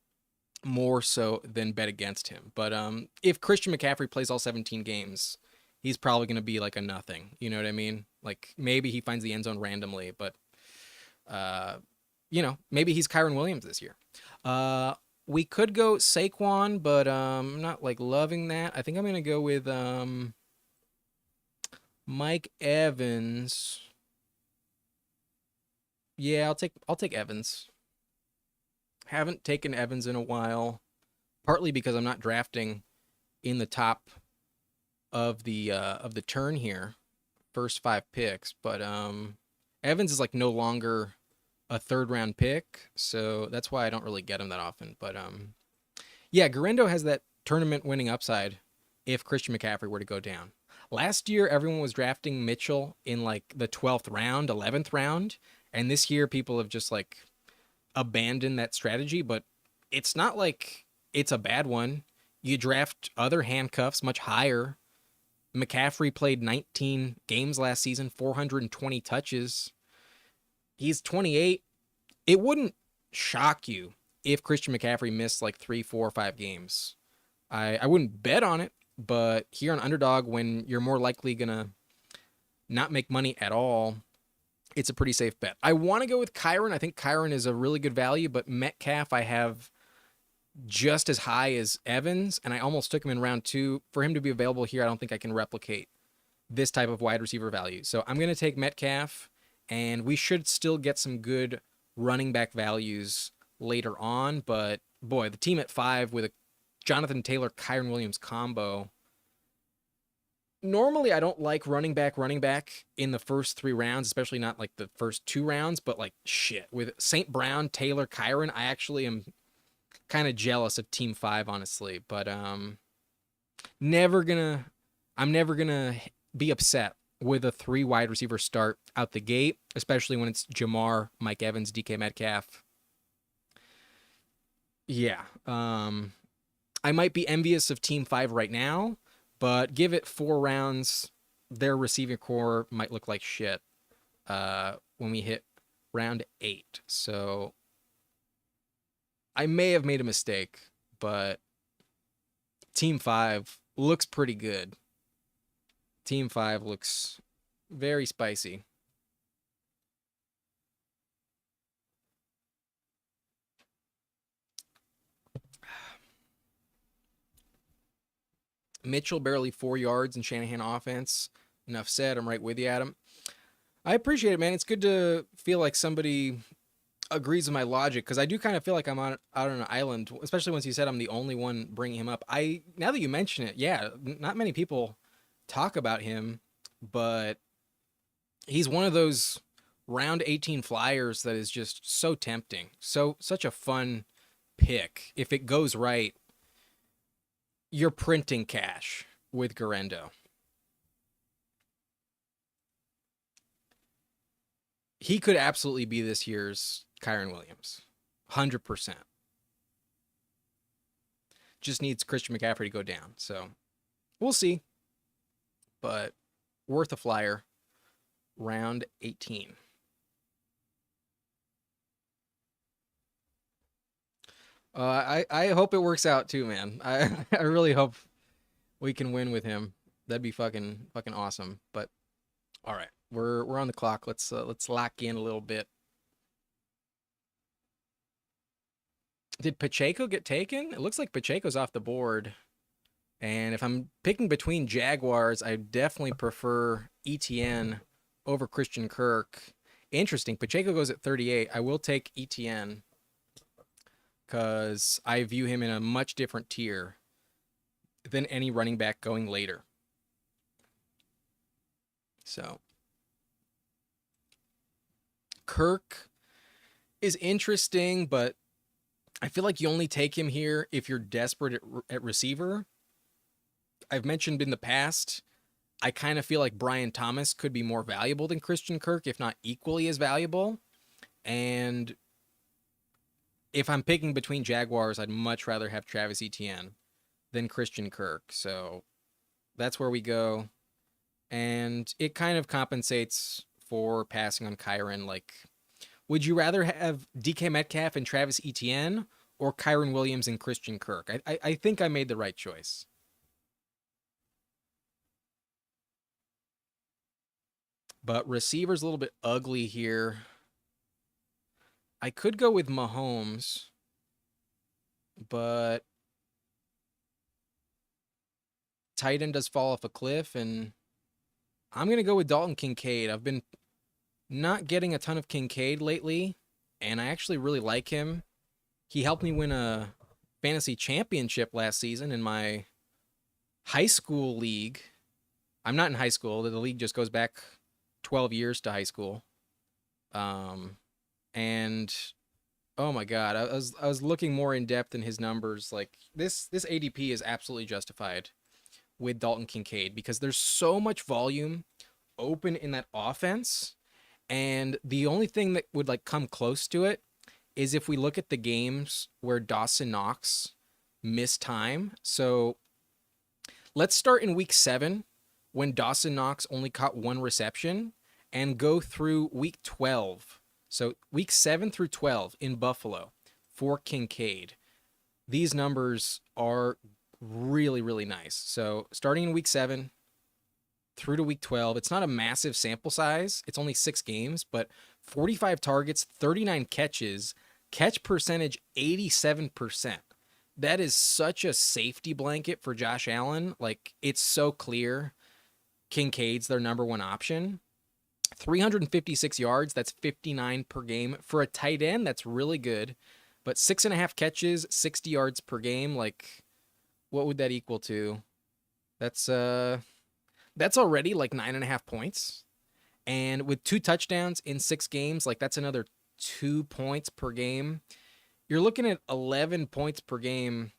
more so than bet against him. But if Christian McCaffrey plays all 17 games, he's probably going to be like a nothing. You know what I mean? Like, maybe he finds the end zone randomly, but you know, maybe he's Kyron Williams this year. We could go Saquon, but I'm not like loving that. I think I'm going to go with Mike Evans. Yeah, I'll take Evans. Haven't taken Evans in a while, partly because I'm not drafting in the top of the turn here, first 5 picks. But Evans is like no longer a third round pick, so that's why I don't really get him that often. But yeah, Garendo has that tournament winning upside if Christian McCaffrey were to go down. Last year, everyone was drafting Mitchell in like the 12th round, 11th round, and this year people have just like abandoned that strategy. But it's not like it's a bad one. You draft other handcuffs much higher. McCaffrey played 19 games last season, 420 touches. He's 28. It wouldn't shock you if Christian McCaffrey missed like 3, 4, 5 games. I wouldn't bet on it, but here on Underdog, when you're more likely going to not make money at all, it's a pretty safe bet. I want to go with Kyron. I think Kyron is a really good value, but Metcalf I have just as high as Evans, and I almost took him in round 2. For him to be available here, I don't think I can replicate this type of wide receiver value. So I'm going to take Metcalf, and we should still get some good running back values later on. But boy, the team at 5 with a Jonathan Taylor, Kyron Williams combo. Normally, I don't like running back in the first 3 rounds, especially not like the first 2 rounds, but like shit. With St. Brown, Taylor, Kyron, I actually am kind of jealous of Team 5, honestly. But I'm never gonna be upset with a 3 wide receiver start out the gate, especially when it's Jamar, Mike Evans, DK Metcalf. Yeah. I might be envious of Team 5 right now, but give it 4 rounds, their receiving core might look like shit when we hit round 8. So I may have made a mistake, but Team 5 looks pretty good. Team 5 looks very spicy. Mitchell barely 4 yards in Shanahan offense. Enough said. I'm right with you, Adam. I appreciate it, man. It's good to feel like somebody agrees with my logic, because I do kind of feel like I'm out on an island, especially once you said I'm the only one bringing him up. Now that you mention it, yeah, not many people talk about him, but he's one of those round 18 flyers that is just so tempting. Such a fun pick. If it goes right, you're printing cash with Garendo. He could absolutely be this year's Kyron Williams. 100%. Just needs Christian McCaffrey to go down. So we'll see. But worth a flyer. Round 18. I hope it works out too, man. I really hope we can win with him. That'd be fucking awesome. But all right, we're on the clock. Let's lock in a little bit. Did Pacheco get taken? It looks like Pacheco's off the board. And if I'm picking between Jaguars, I definitely prefer ETN over Christian Kirk. Interesting. Pacheco goes at 38. I will take ETN because I view him in a much different tier than any running back going later. So Kirk is interesting, but I feel like you only take him here if you're desperate at receiver. I've mentioned in the past, I kind of feel like Brian Thomas could be more valuable than Christian Kirk, if not equally as valuable. And if I'm picking between Jaguars, I'd much rather have Travis Etienne than Christian Kirk. So that's where we go. And it kind of compensates for passing on Kyron. Like, would you rather have DK Metcalf and Travis Etienne or Kyron Williams and Christian Kirk? I think I made the right choice. But receiver's a little bit ugly here. I could go with Mahomes, but tight end does fall off a cliff, and I'm going to go with Dalton Kincaid. I've been not getting a ton of Kincaid lately, and I actually really like him. He helped me win a fantasy championship last season in my high school league. I'm not in high school. The league just goes back 12 years to high school. Um, and oh my god, I was looking more in depth in his numbers. Like this ADP is absolutely justified with Dalton Kincaid because there's so much volume open in that offense, and the only thing that would like come close to it is if we look at the games where Dawson Knox missed time. So let's start in week 7 when Dawson Knox only caught one reception and go through week 12. So week 7 through 12 in Buffalo for Kincaid. These numbers are really, really nice. So starting in week 7 through to week 12, it's not a massive sample size. It's only 6 games, but 45 targets, 39 catches, catch percentage 87%. That is such a safety blanket for Josh Allen. Like, it's so clear Kincaid's their number one option. 356 yards, that's 59 per game. For a tight end, that's really good. But 6.5 catches, 60 yards per game, like, what would that equal to? That's already like 9.5 points. And with 2 touchdowns in 6 games, like that's another 2 points per game. You're looking at 11 points per game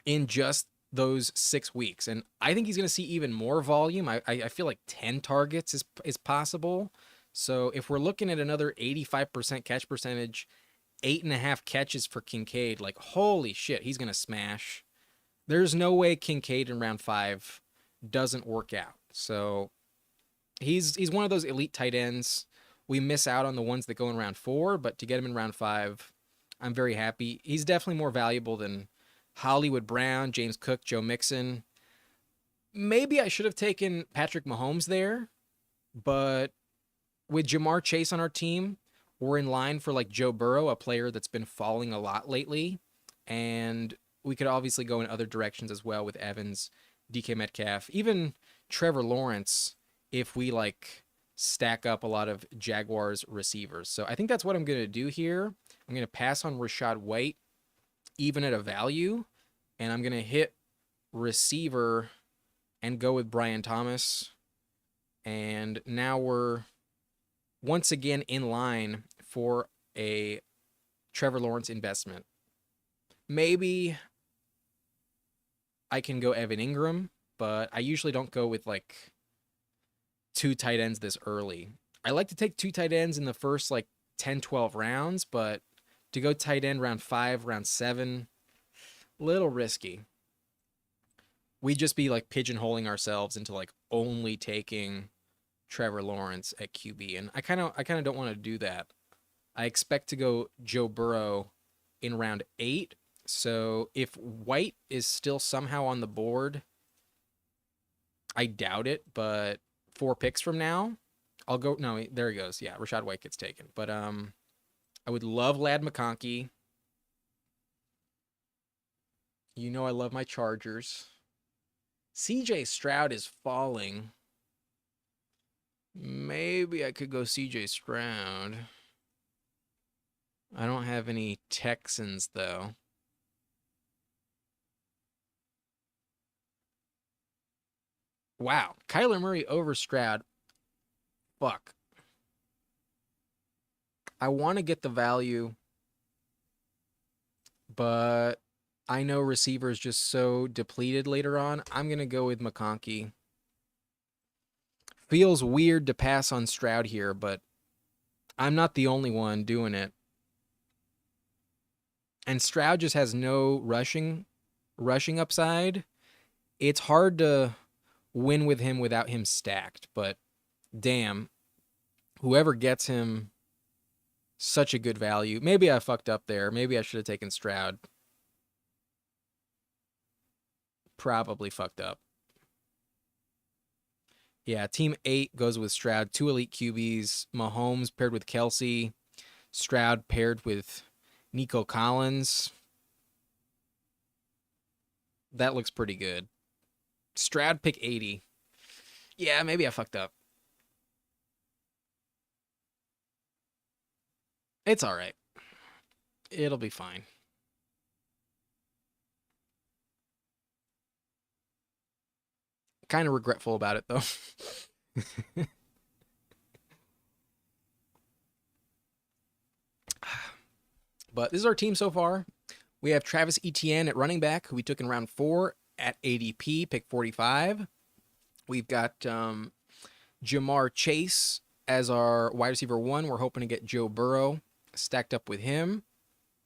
in just those 6 weeks. And I think he's going to see even more volume. I feel like 10 targets is possible. So if we're looking at another 85% catch percentage, 8.5 catches for Kincaid, like holy shit, he's going to smash. There's no way Kincaid in round 5 doesn't work out. So he's one of those elite tight ends. We miss out on the ones that go in round 4, but to get him in round 5, I'm very happy. He's definitely more valuable than Hollywood Brown, James Cook, Joe Mixon. Maybe I should have taken Patrick Mahomes there, but with Jamar Chase on our team, we're in line for like Joe Burrow, a player that's been falling a lot lately. And we could obviously go in other directions as well with Evans, DK Metcalf, even Trevor Lawrence if we like stack up a lot of Jaguars receivers. So I think that's what I'm going to do here. I'm going to pass on Rachaad White even at a value, and I'm going to hit receiver and go with Brian Thomas. And now we're once again in line for a Trevor Lawrence investment. Maybe I can go Evan Ingram, but I usually don't go with like 2 tight ends this early. I like to take 2 tight ends in the first like 10, 12 rounds, but to go tight end round 5, round 7, little risky. We'd just be like pigeonholing ourselves into like only taking Trevor Lawrence at QB, and I kind of don't want to do that. I expect to go Joe Burrow in round 8. So if White is still somehow on the board, I doubt it, but 4 picks from now, I'll go. No, there he goes. Yeah, Rachaad White gets taken. But I would love Ladd McConkey. You know I love my Chargers. CJ Stroud is falling. Maybe I could go CJ Stroud. I don't have any Texans, though. Wow. Kyler Murray over Stroud. Fuck. I want to get the value, but I know receiver is just so depleted later on. I'm going to go with McConkey. Feels weird to pass on Stroud here, but I'm not the only one doing it. And Stroud just has no rushing upside. It's hard to win with him without him stacked, but damn, whoever gets him, such a good value. Maybe I fucked up there. Maybe I should have taken Stroud. Probably fucked up. Yeah, team 8 goes with Stroud. 2 elite QBs. Mahomes paired with Kelsey. Stroud paired with Nico Collins. That looks pretty good. Stroud pick 80. Yeah, maybe I fucked up. It's all right. It'll be fine. Kind of regretful about it, though. But this is our team so far. We have Travis Etienne at running back, who we took in round 4 at ADP, pick 45. We've got Jamar Chase as our wide receiver 1. We're hoping to get Joe Burrow stacked up with him.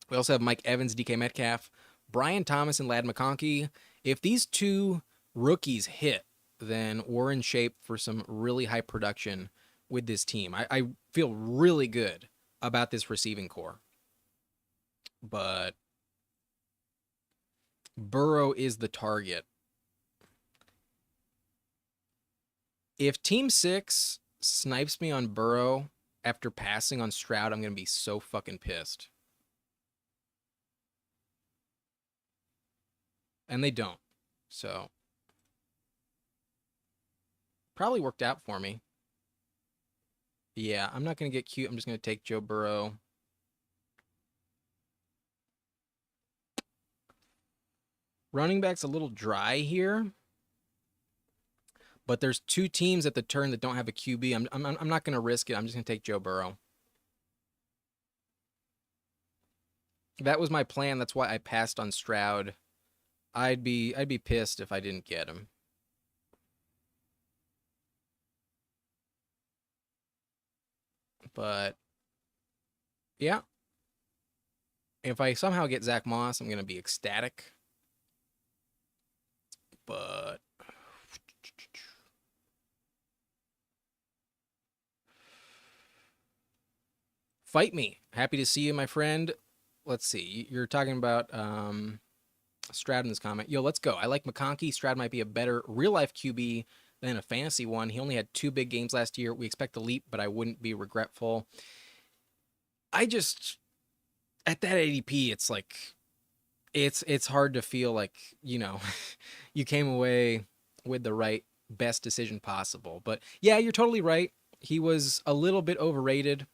We also have Mike Evans, DK Metcalf, Brian Thomas, and Ladd McConkey. If these 2 rookies hit, then we're in shape for some really high production with this team. I feel really good about this receiving core. But Burrow is the target. If Team 6 snipes me on Burrow after passing on Stroud, I'm going to be so fucking pissed. And they don't. So, probably worked out for me. Yeah, I'm not going to get cute. I'm just going to take Joe Burrow. Running back's a little dry here. But there's 2 teams at the turn that don't have a QB. I'm not going to risk it. I'm just going to take Joe Burrow. That was my plan. That's why I passed on Stroud. I'd be pissed if I didn't get him. But yeah. If I somehow get Zach Moss, I'm going to be ecstatic. But fight me. Happy to see you, my friend. Let's see. You're talking about Stroud in this comment. Yo, let's go. I like McConkey. Stroud might be a better real-life QB than a fantasy one. He only had 2 big games last year. We expect a leap, but I wouldn't be regretful. I just, at that ADP, it's like, it's hard to feel like, you know, you came away with the right best decision possible. But yeah, you're totally right. He was a little bit overrated.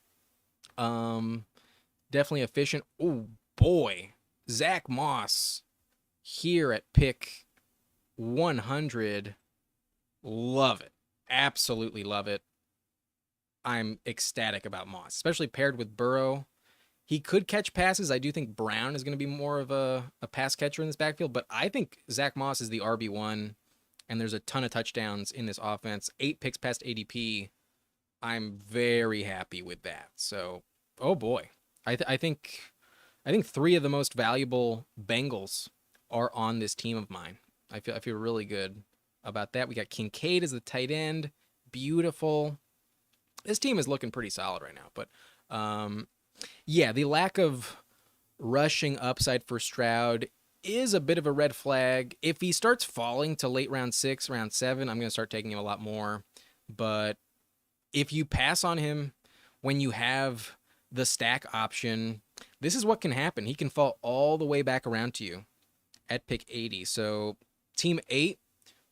Definitely efficient. Oh boy, Zach Moss here at pick 100. Love it. Absolutely love it. I'm ecstatic about Moss, especially paired with Burrow. He could catch passes. I do think Brown is going to be more of a pass catcher in this backfield, but I think Zach Moss is the RB1, and there's a ton of touchdowns in this offense. 8 picks past ADP. I'm very happy with that. So, oh boy. I think 3 of the most valuable Bengals are on this team of mine. I feel really good about that. We got Kincaid as the tight end. Beautiful. This team is looking pretty solid right now, but yeah, the lack of rushing upside for Stroud is a bit of a red flag. If he starts falling to late round 6, round 7, I'm going to start taking him a lot more. But if you pass on him when you have the stack option, this is what can happen. He can fall all the way back around to you at pick 80. So team 8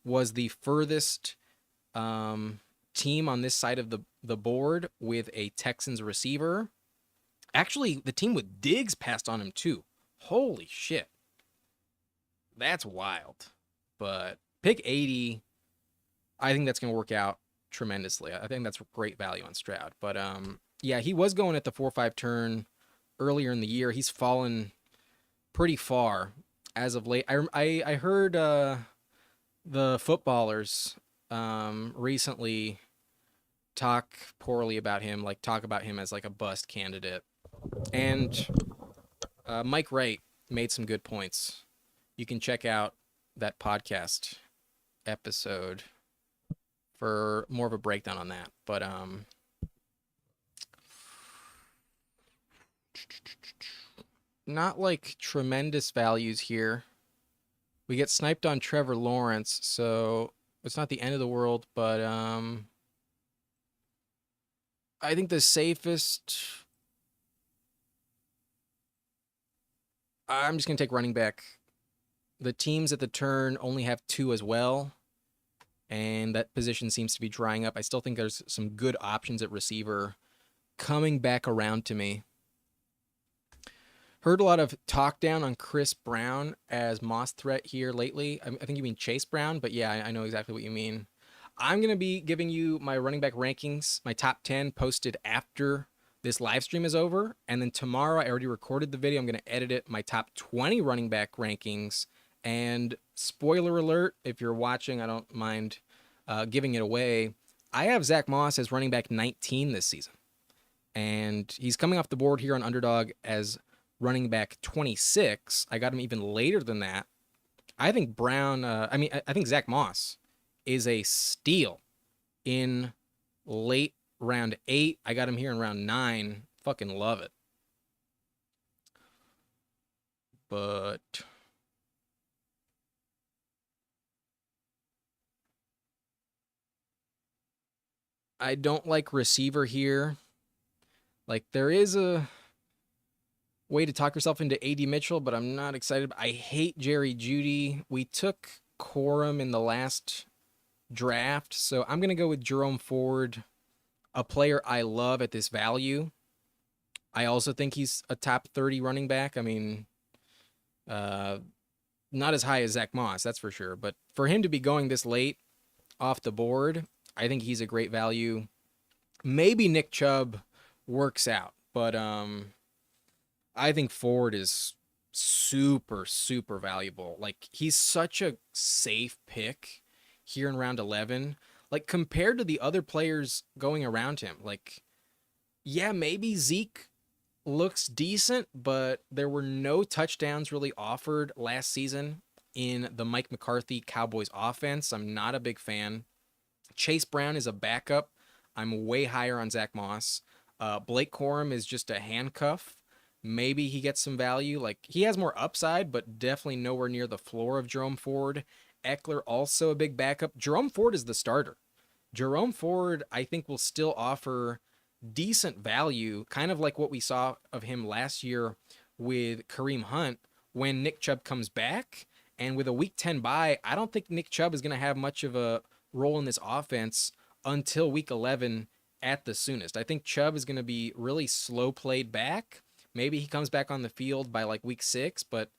was the furthest team on this side of the board with a Texans receiver. Actually, the team with Diggs passed on him too. Holy shit. That's wild. But pick 80, I think that's going to work out tremendously. I think that's great value on Stroud. But yeah, he was going at the 4-5 turn earlier in the year. He's fallen pretty far as of late. I heard the footballers recently talk poorly about him, like talk about him as like a bust candidate. And Mike Wright made some good points. You can check out that podcast episode for more of a breakdown on that. But not like tremendous values here. We get sniped on Trevor Lawrence, so it's not the end of the world, but I think the safest, I'm just going to take running back. The teams at the turn only have 2 as well, and that position seems to be drying up. I still think there's some good options at receiver coming back around to me. Heard a lot of talk down on Chris Brown as Moss threat here lately. I think you mean Chase Brown, but yeah, I know exactly what you mean. I'm going to be giving you my running back rankings, my top 10 posted after this live stream is over. And then tomorrow, I already recorded the video. I'm going to edit it, my top 20 running back rankings. And spoiler alert, if you're watching, I don't mind giving it away. I have Zach Moss as running back 19 this season. And he's coming off the board here on Underdog as running back 26. I got him even later than that. I think I think Zach Moss is a steal in late round 8. I got him here in round 9. Fucking love it. But I don't like receiver here. Like, there is a way to talk yourself into A.D. Mitchell, but I'm not excited. I hate Jerry Jeudy. We took Corum in the last draft, so I'm going to go with Jerome Ford, a player I love at this value. I also think he's a top 30 running back. I mean, not as high as Zach Moss, that's for sure. But for him to be going this late off the board, I think he's a great value. Maybe Nick Chubb works out, but I think Ford is super, super valuable. Like, he's such a safe pick here in round 11. Like, compared to the other players going around him, like, yeah, maybe Zeke looks decent, but there were no touchdowns really offered last season in the Mike McCarthy Cowboys offense. I'm not a big fan. Chase Brown is a backup. I'm way higher on Zach Moss. Blake Corum is just a handcuff. Maybe he gets some value. Like, he has more upside, but definitely nowhere near the floor of Jerome Ford. Eckler, also a big backup. Jerome Ford is the starter. Jerome Ford, I think, will still offer decent value, kind of like what we saw of him last year with Kareem Hunt when Nick Chubb comes back. And with a week 10 bye, I don't think Nick Chubb is going to have much of a role in this offense until week 11 at the soonest. I think Chubb is going to be really slow played back. Maybe he comes back on the field by like week 6, but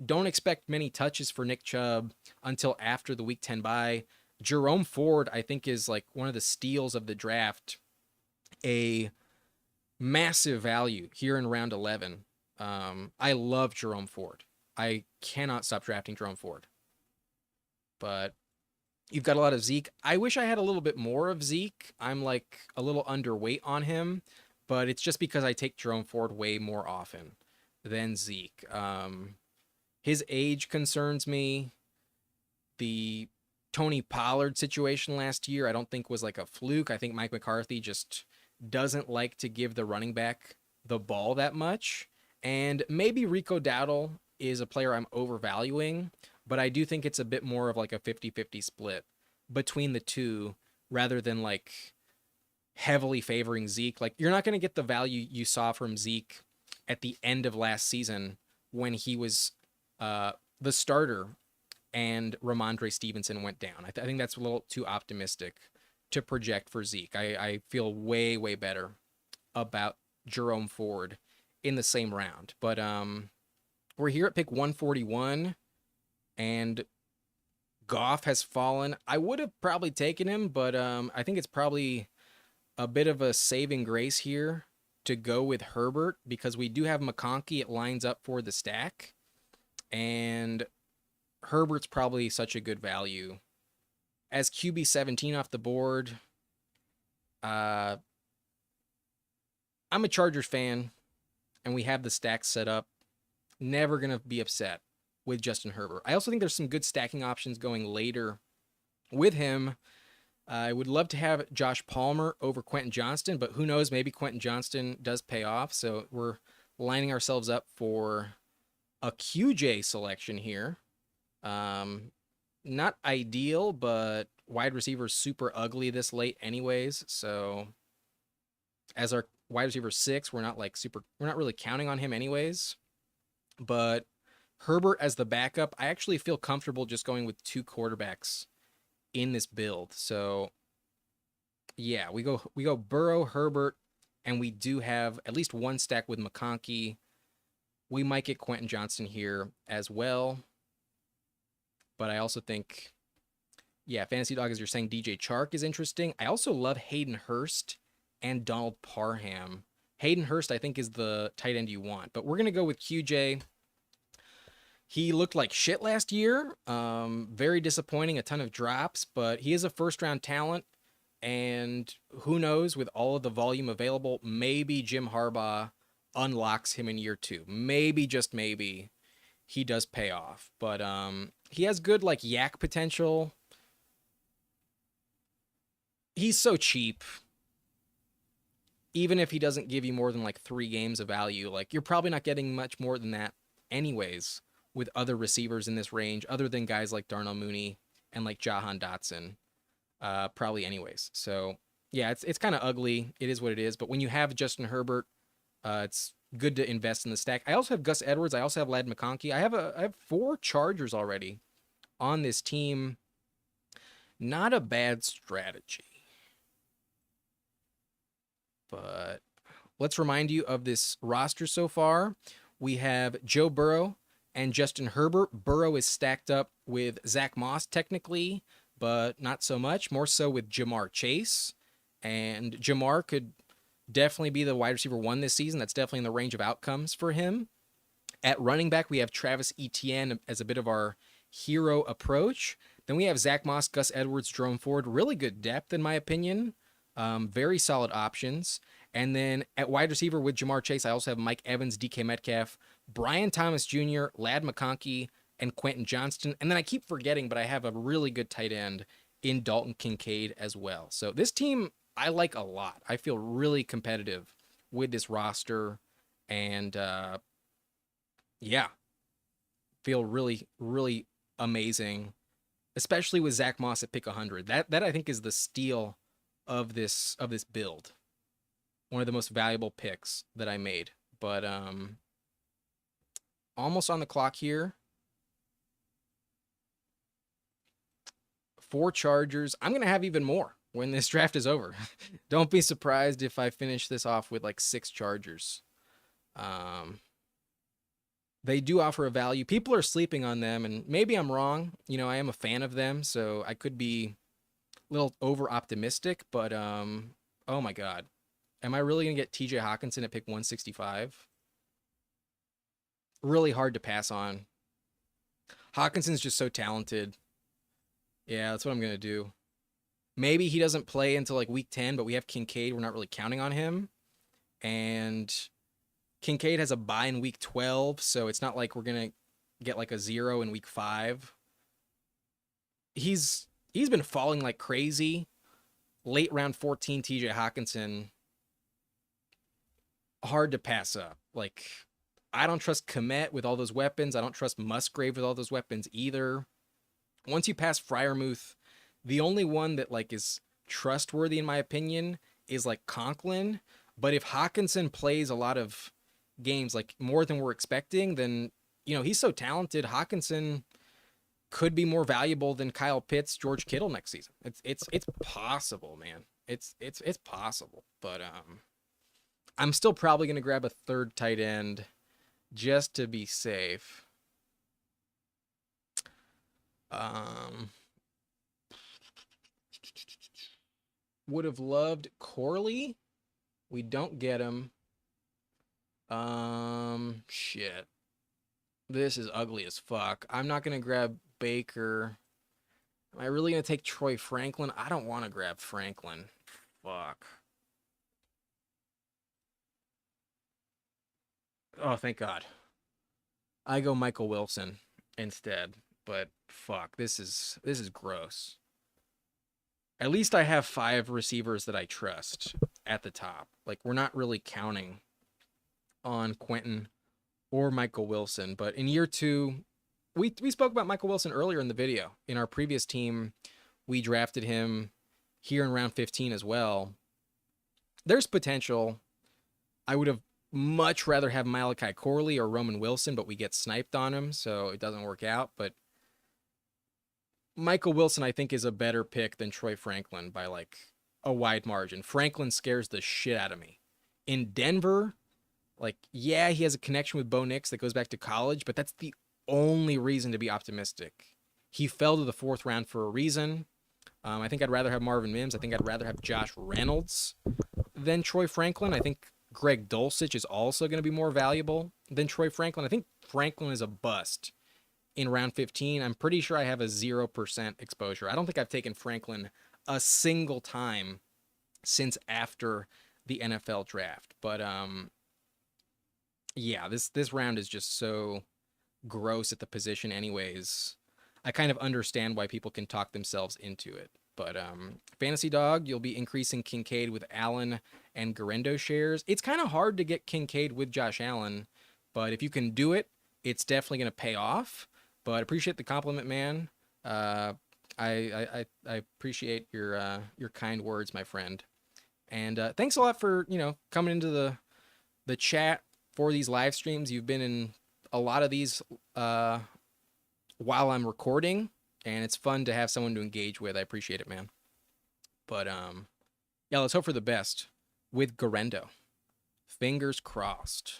don't expect many touches for Nick Chubb until after the week 10 bye. Jerome Ford, I think, is like one of the steals of the draft, a massive value here in round 11. I love Jerome Ford. I cannot stop drafting Jerome Ford. But you've got a lot of Zeke. I wish I had a little bit more of Zeke. I'm like a little underweight on him, but it's just because I take Jerome Ford way more often than Zeke. His age concerns me. The Tony Pollard situation last year, I don't think was like a fluke. I think Mike McCarthy just doesn't like to give the running back the ball that much. And maybe Rico Dowdle is a player I'm overvaluing, but I do think it's a bit more of like a 50-50 split between the two rather than like heavily favoring Zeke. Like, you're not going to get the value you saw from Zeke at the end of last season when he was the starter and Ramondre Stevenson went down. I think that's a little too optimistic to project for Zeke. I feel way, way better about Jerome Ford in the same round. But we're here at pick 141, and Goff has fallen. I would have probably taken him, but I think it's probably a bit of a saving grace here to go with Herbert because we do have McConkey. It lines up for the stack, and Herbert's probably such a good value. As QB 17 off the board, I'm a Chargers fan, and we have the stack set up. Never going to be upset with Justin Herbert. I also think there's some good stacking options going later with him. I would love to have Josh Palmer over Quentin Johnston, but who knows? Maybe Quentin Johnston does pay off. So we're lining ourselves up for a QJ selection here. Not ideal, but wide receiver super ugly this late anyways. So as our wide receiver 6, we're not really counting on him anyways. But Herbert as the backup, I actually feel comfortable just going with 2 quarterbacks in this build. So yeah, we go Burrow, Herbert, and we do have at least one stack with McConkey. We might get Quentin Johnston here as well. But I also think, yeah, Fantasy Dog, as you're saying, DJ Chark is interesting. I also love Hayden Hurst and Donald Parham. Hayden Hurst, I think, is the tight end you want. But we're going to go with QJ. He looked like shit last year. Very disappointing, a ton of drops, but he is a first-round talent. And who knows, with all of the volume available, maybe Jim Harbaugh unlocks him in year 2. Maybe, just maybe, he does pay off. But he has good, like, yak potential. He's so cheap. Even if he doesn't give you more than, like, 3 games of value, like, you're probably not getting much more than that anyways with other receivers in this range, other than guys like Darnell Mooney and, like, Jahan Dotson. Probably anyways. So yeah, it's kind of ugly. It is what it is. But when you have Justin Herbert, it's good to invest in the stack. I also have Gus Edwards. I also have Ladd McConkey. I have 4 Chargers already on this team. Not a bad strategy. But let's remind you of this roster so far. We have Joe Burrow and Justin Herbert. Burrow is stacked up with Zach Moss technically, but not so much. More so with Jamar Chase. And Jamar could definitely be the wide receiver 1 this season. That's definitely in the range of outcomes for him. At running back, we have Travis Etienne as a bit of our hero approach. Then we have Zach Moss, Gus Edwards, Jerome Ford. Really good depth, in my opinion. Very solid options. And then at wide receiver with Jamar Chase, I also have Mike Evans, DK Metcalf, Brian Thomas Jr., Ladd McConkey, and Quentin Johnston. And then I keep forgetting, but I have a really good tight end in Dalton Kincaid as well. So this team I like a lot. I feel really competitive with this roster. And yeah, feel really, really amazing, especially with Zach Moss at pick 100. That I think is the steal of this build. One of the most valuable picks that I made. But almost on the clock here. 4 Chargers. I'm going to have even more when this draft is over. Don't be surprised if I finish this off with like 6 Chargers. They do offer a value. People are sleeping on them, and maybe I'm wrong. You know, I am a fan of them, so I could be a little over-optimistic, but oh my God. Am I really going to get TJ Hawkinson at pick 165? Really hard to pass on. Hawkinson's just so talented. Yeah, that's what I'm going to do. Maybe he doesn't play until like week 10, but we have Kincaid. We're not really counting on him. And Kincaid has a bye in week 12, so it's not like we're going to get like a 0 in week 5. He's been falling like crazy. Late round 14, TJ Hawkinson. Hard to pass up. Like, I don't trust Komet with all those weapons. I don't trust Musgrave with all those weapons either. Once you pass Freiermuth, the only one that like is trustworthy in my opinion is like Conklin. But if Hawkinson plays a lot of games, like more than we're expecting, then you know he's so talented. Hawkinson could be more valuable than Kyle Pitts, George Kittle next season. It's possible, man. It's possible. But I'm still probably gonna grab a 3rd tight end just to be safe. Would have loved Corley. We don't get him. Shit. This is ugly as fuck. I'm not gonna grab Baker. Am I really gonna take Troy Franklin? I don't want to grab Franklin. Fuck. Oh, thank God. I go Michael Wilson instead. But fuck, this is gross. At least I have 5 receivers that I trust at the top. Like, we're not really counting on Quentin or Michael Wilson. But in year 2, we spoke about Michael Wilson earlier in the video. In our previous team, we drafted him here in round 15 as well. There's potential. I would have much rather have Malachi Corley or Roman Wilson, but we get sniped on him, so it doesn't work out. But Michael Wilson, I think, is a better pick than Troy Franklin by like a wide margin. Franklin scares the shit out of me. In Denver, Like, yeah, he has a connection with Bo Nix that goes back to college, but that's the only reason to be optimistic. He fell to the fourth round for a reason. I think I'd rather have Marvin Mims. I think I'd rather have Josh Reynolds than Troy Franklin. I think Greg Dulcich is also going to be more valuable than Troy Franklin. I think Franklin is a bust in round 15. I'm pretty sure I have a 0% exposure. I don't think I've taken Franklin a single time since after the NFL draft. But yeah, this round is just so gross at the position anyways. I kind of understand why people can talk themselves into it. But Fantasy Dog, you'll be increasing Kincaid with Allen and Garendo shares. It's kind of hard to get Kincaid with Josh Allen, but if you can do it, it's definitely going to pay off. But appreciate the compliment, man. I appreciate your kind words, my friend. And thanks a lot for coming into the chat for these live streams. You've been in a lot of these while I'm recording, and it's fun to have someone to engage with. I appreciate it, man. But yeah, let's hope for the best with Garendo. Fingers crossed.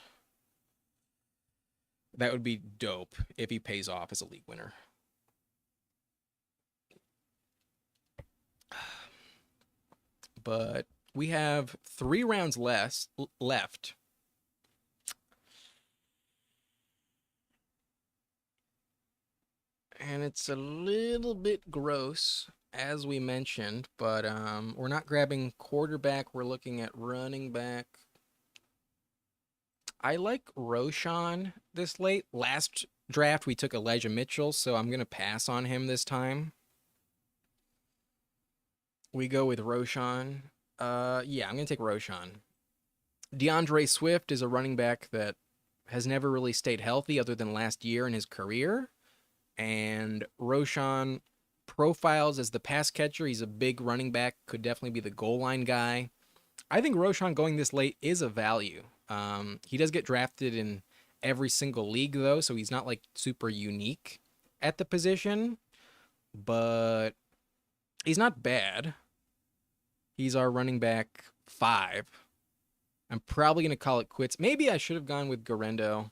That would be dope if he pays off as a league winner. But we have 3 rounds left. And it's a little bit gross, as we mentioned, but we're not grabbing quarterback. We're looking at running back. I like Roshan this late. Last draft, we took Elijah Mitchell, so I'm going to pass on him this time. We go with Roshan. Yeah, I'm going to take Roshan. DeAndre Swift is a running back that has never really stayed healthy other than last year in his career. And Roshan profiles as the pass catcher. He's a big running back, could definitely be the goal line guy. I think Roshan going this late is a value. He does get drafted in every single league, though, so he's not like super unique at the position, but he's not bad. He's our running back 5. I'm probably going to call it quits. Maybe I should have gone with Garendo.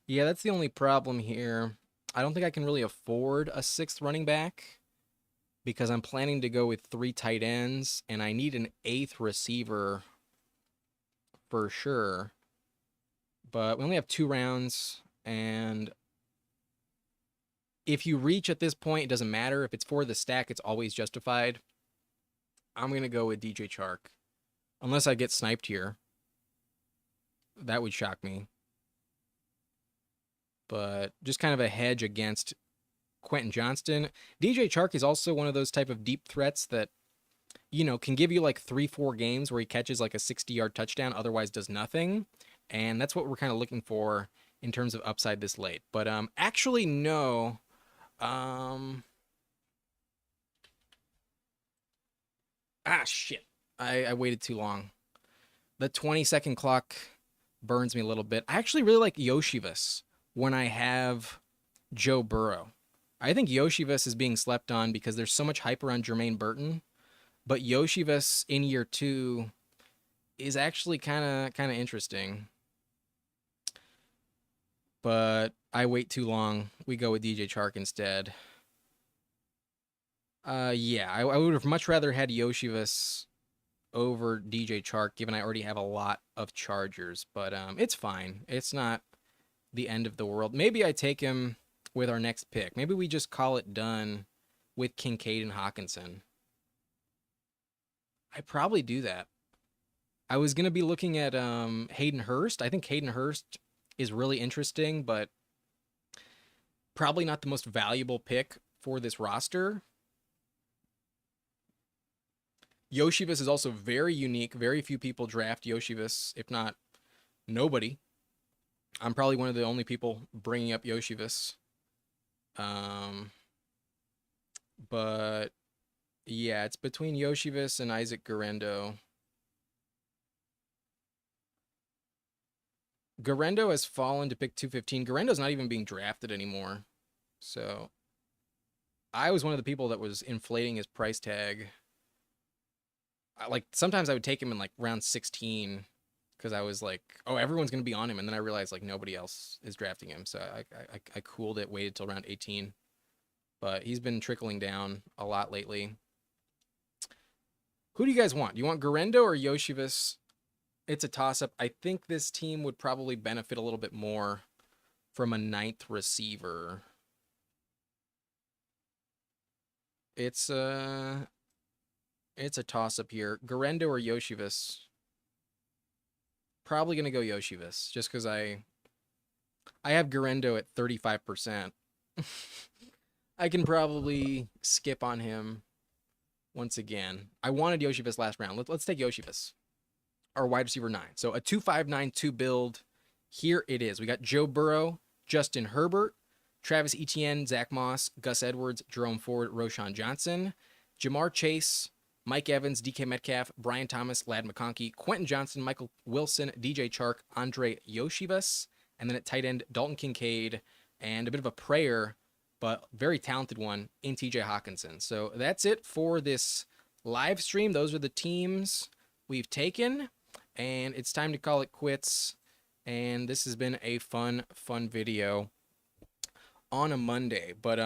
Yeah, that's the only problem here. I don't think I can really afford a 6th running back because I'm planning to go with 3 tight ends, and I need an 8th receiver for sure. But we only have 2 rounds, and if you reach at this point, it doesn't matter. If it's for the stack, it's always justified. I'm going to go with DJ Chark. Unless I get sniped here. That would shock me. But just kind of a hedge against Quentin Johnston. DJ Chark is also one of those type of deep threats that, can give you like 3-4 games where he catches like a 60-yard touchdown, otherwise does nothing. And that's what we're kind of looking for in terms of upside this late. But actually, no. Shit. I waited too long. The 20-second clock burns me a little bit. I actually really like Yoshivas when I have Joe Burrow. I think Yoshivas is being slept on because there's so much hype around Jermaine Burton, but Yoshivas in year 2 is actually kind of interesting. But I wait too long. We go with DJ Chark instead. Yeah, I would have much rather had Yoshivas over DJ Chark, given I already have a lot of Chargers. But it's fine. It's not the end of the world. Maybe I take him with our next pick. Maybe we just call it done with Kincaid and Hawkinson. I probably do that. I was gonna be looking at Hayden Hurst. I think Hayden Hurst is really interesting, but probably not the most valuable pick for this roster. Yoshivas is also very unique. Very few people draft Yoshivas, if not nobody. I'm probably one of the only people bringing up Yoshivas. But yeah, it's between Yoshivas and Isaac Garendo. Garendo has fallen to pick 215. Garendo's not even being drafted anymore. So I was one of the people that was inflating his price tag. like sometimes I would take him in like round 16 because I was like, oh, everyone's gonna be on him, and then I realized like nobody else is drafting him, so I cooled it, waited till round 18. But he's been trickling down a lot lately. Who do you guys want? Do you want Garendo or Yoshivas? It's a toss up. I think this team would probably benefit a little bit more from a ninth receiver. It's a toss up here. Garendo or Yoshivas? Probably gonna go Yoshivas just because I have Garendo at 35%. I can probably skip on him once again. I wanted Yoshivas last round. Let's take Yoshivas, our wide receiver 9. So a 2-5-9-2 build. Here it is. We got Joe Burrow, Justin Herbert, Travis Etienne, Zach Moss, Gus Edwards, Jerome Ford, Roshan Johnson, Jamar Chase, Mike Evans, DK Metcalf, Brian Thomas, Lad McConkey, Quentin Johnson, Michael Wilson, DJ Chark, Andre Yoshivas, and then at tight end, Dalton Kincaid, and a bit of a prayer, but very talented one in TJ Hawkinson. So that's it for this live stream. Those are the teams we've taken, and it's time to call it quits. And this has been a fun video on a Monday. But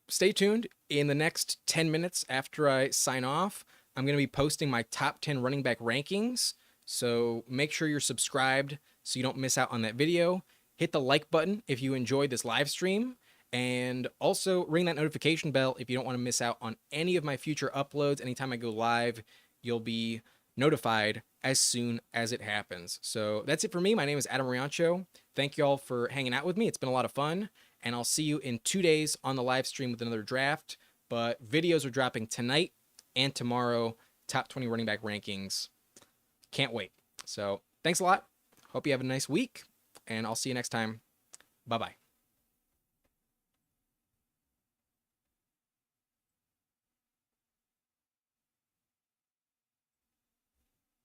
stay tuned. In the next 10 minutes after I sign off, I'm going to be posting my top 10 running back rankings. So make sure you're subscribed so you don't miss out on that video. Hit the like button if you enjoyed this live stream. And also ring that notification bell if you don't want to miss out on any of my future uploads. Anytime I go live, you'll be notified as soon as it happens. So that's it for me. My name is Adam Riancho. Thank you all for hanging out with me. It's been a lot of fun. And I'll see you in 2 days on the live stream with another draft. But videos are dropping tonight and tomorrow. Top 20 running back rankings. Can't wait. So thanks a lot. Hope you have a nice week. And I'll see you next time. Bye-bye.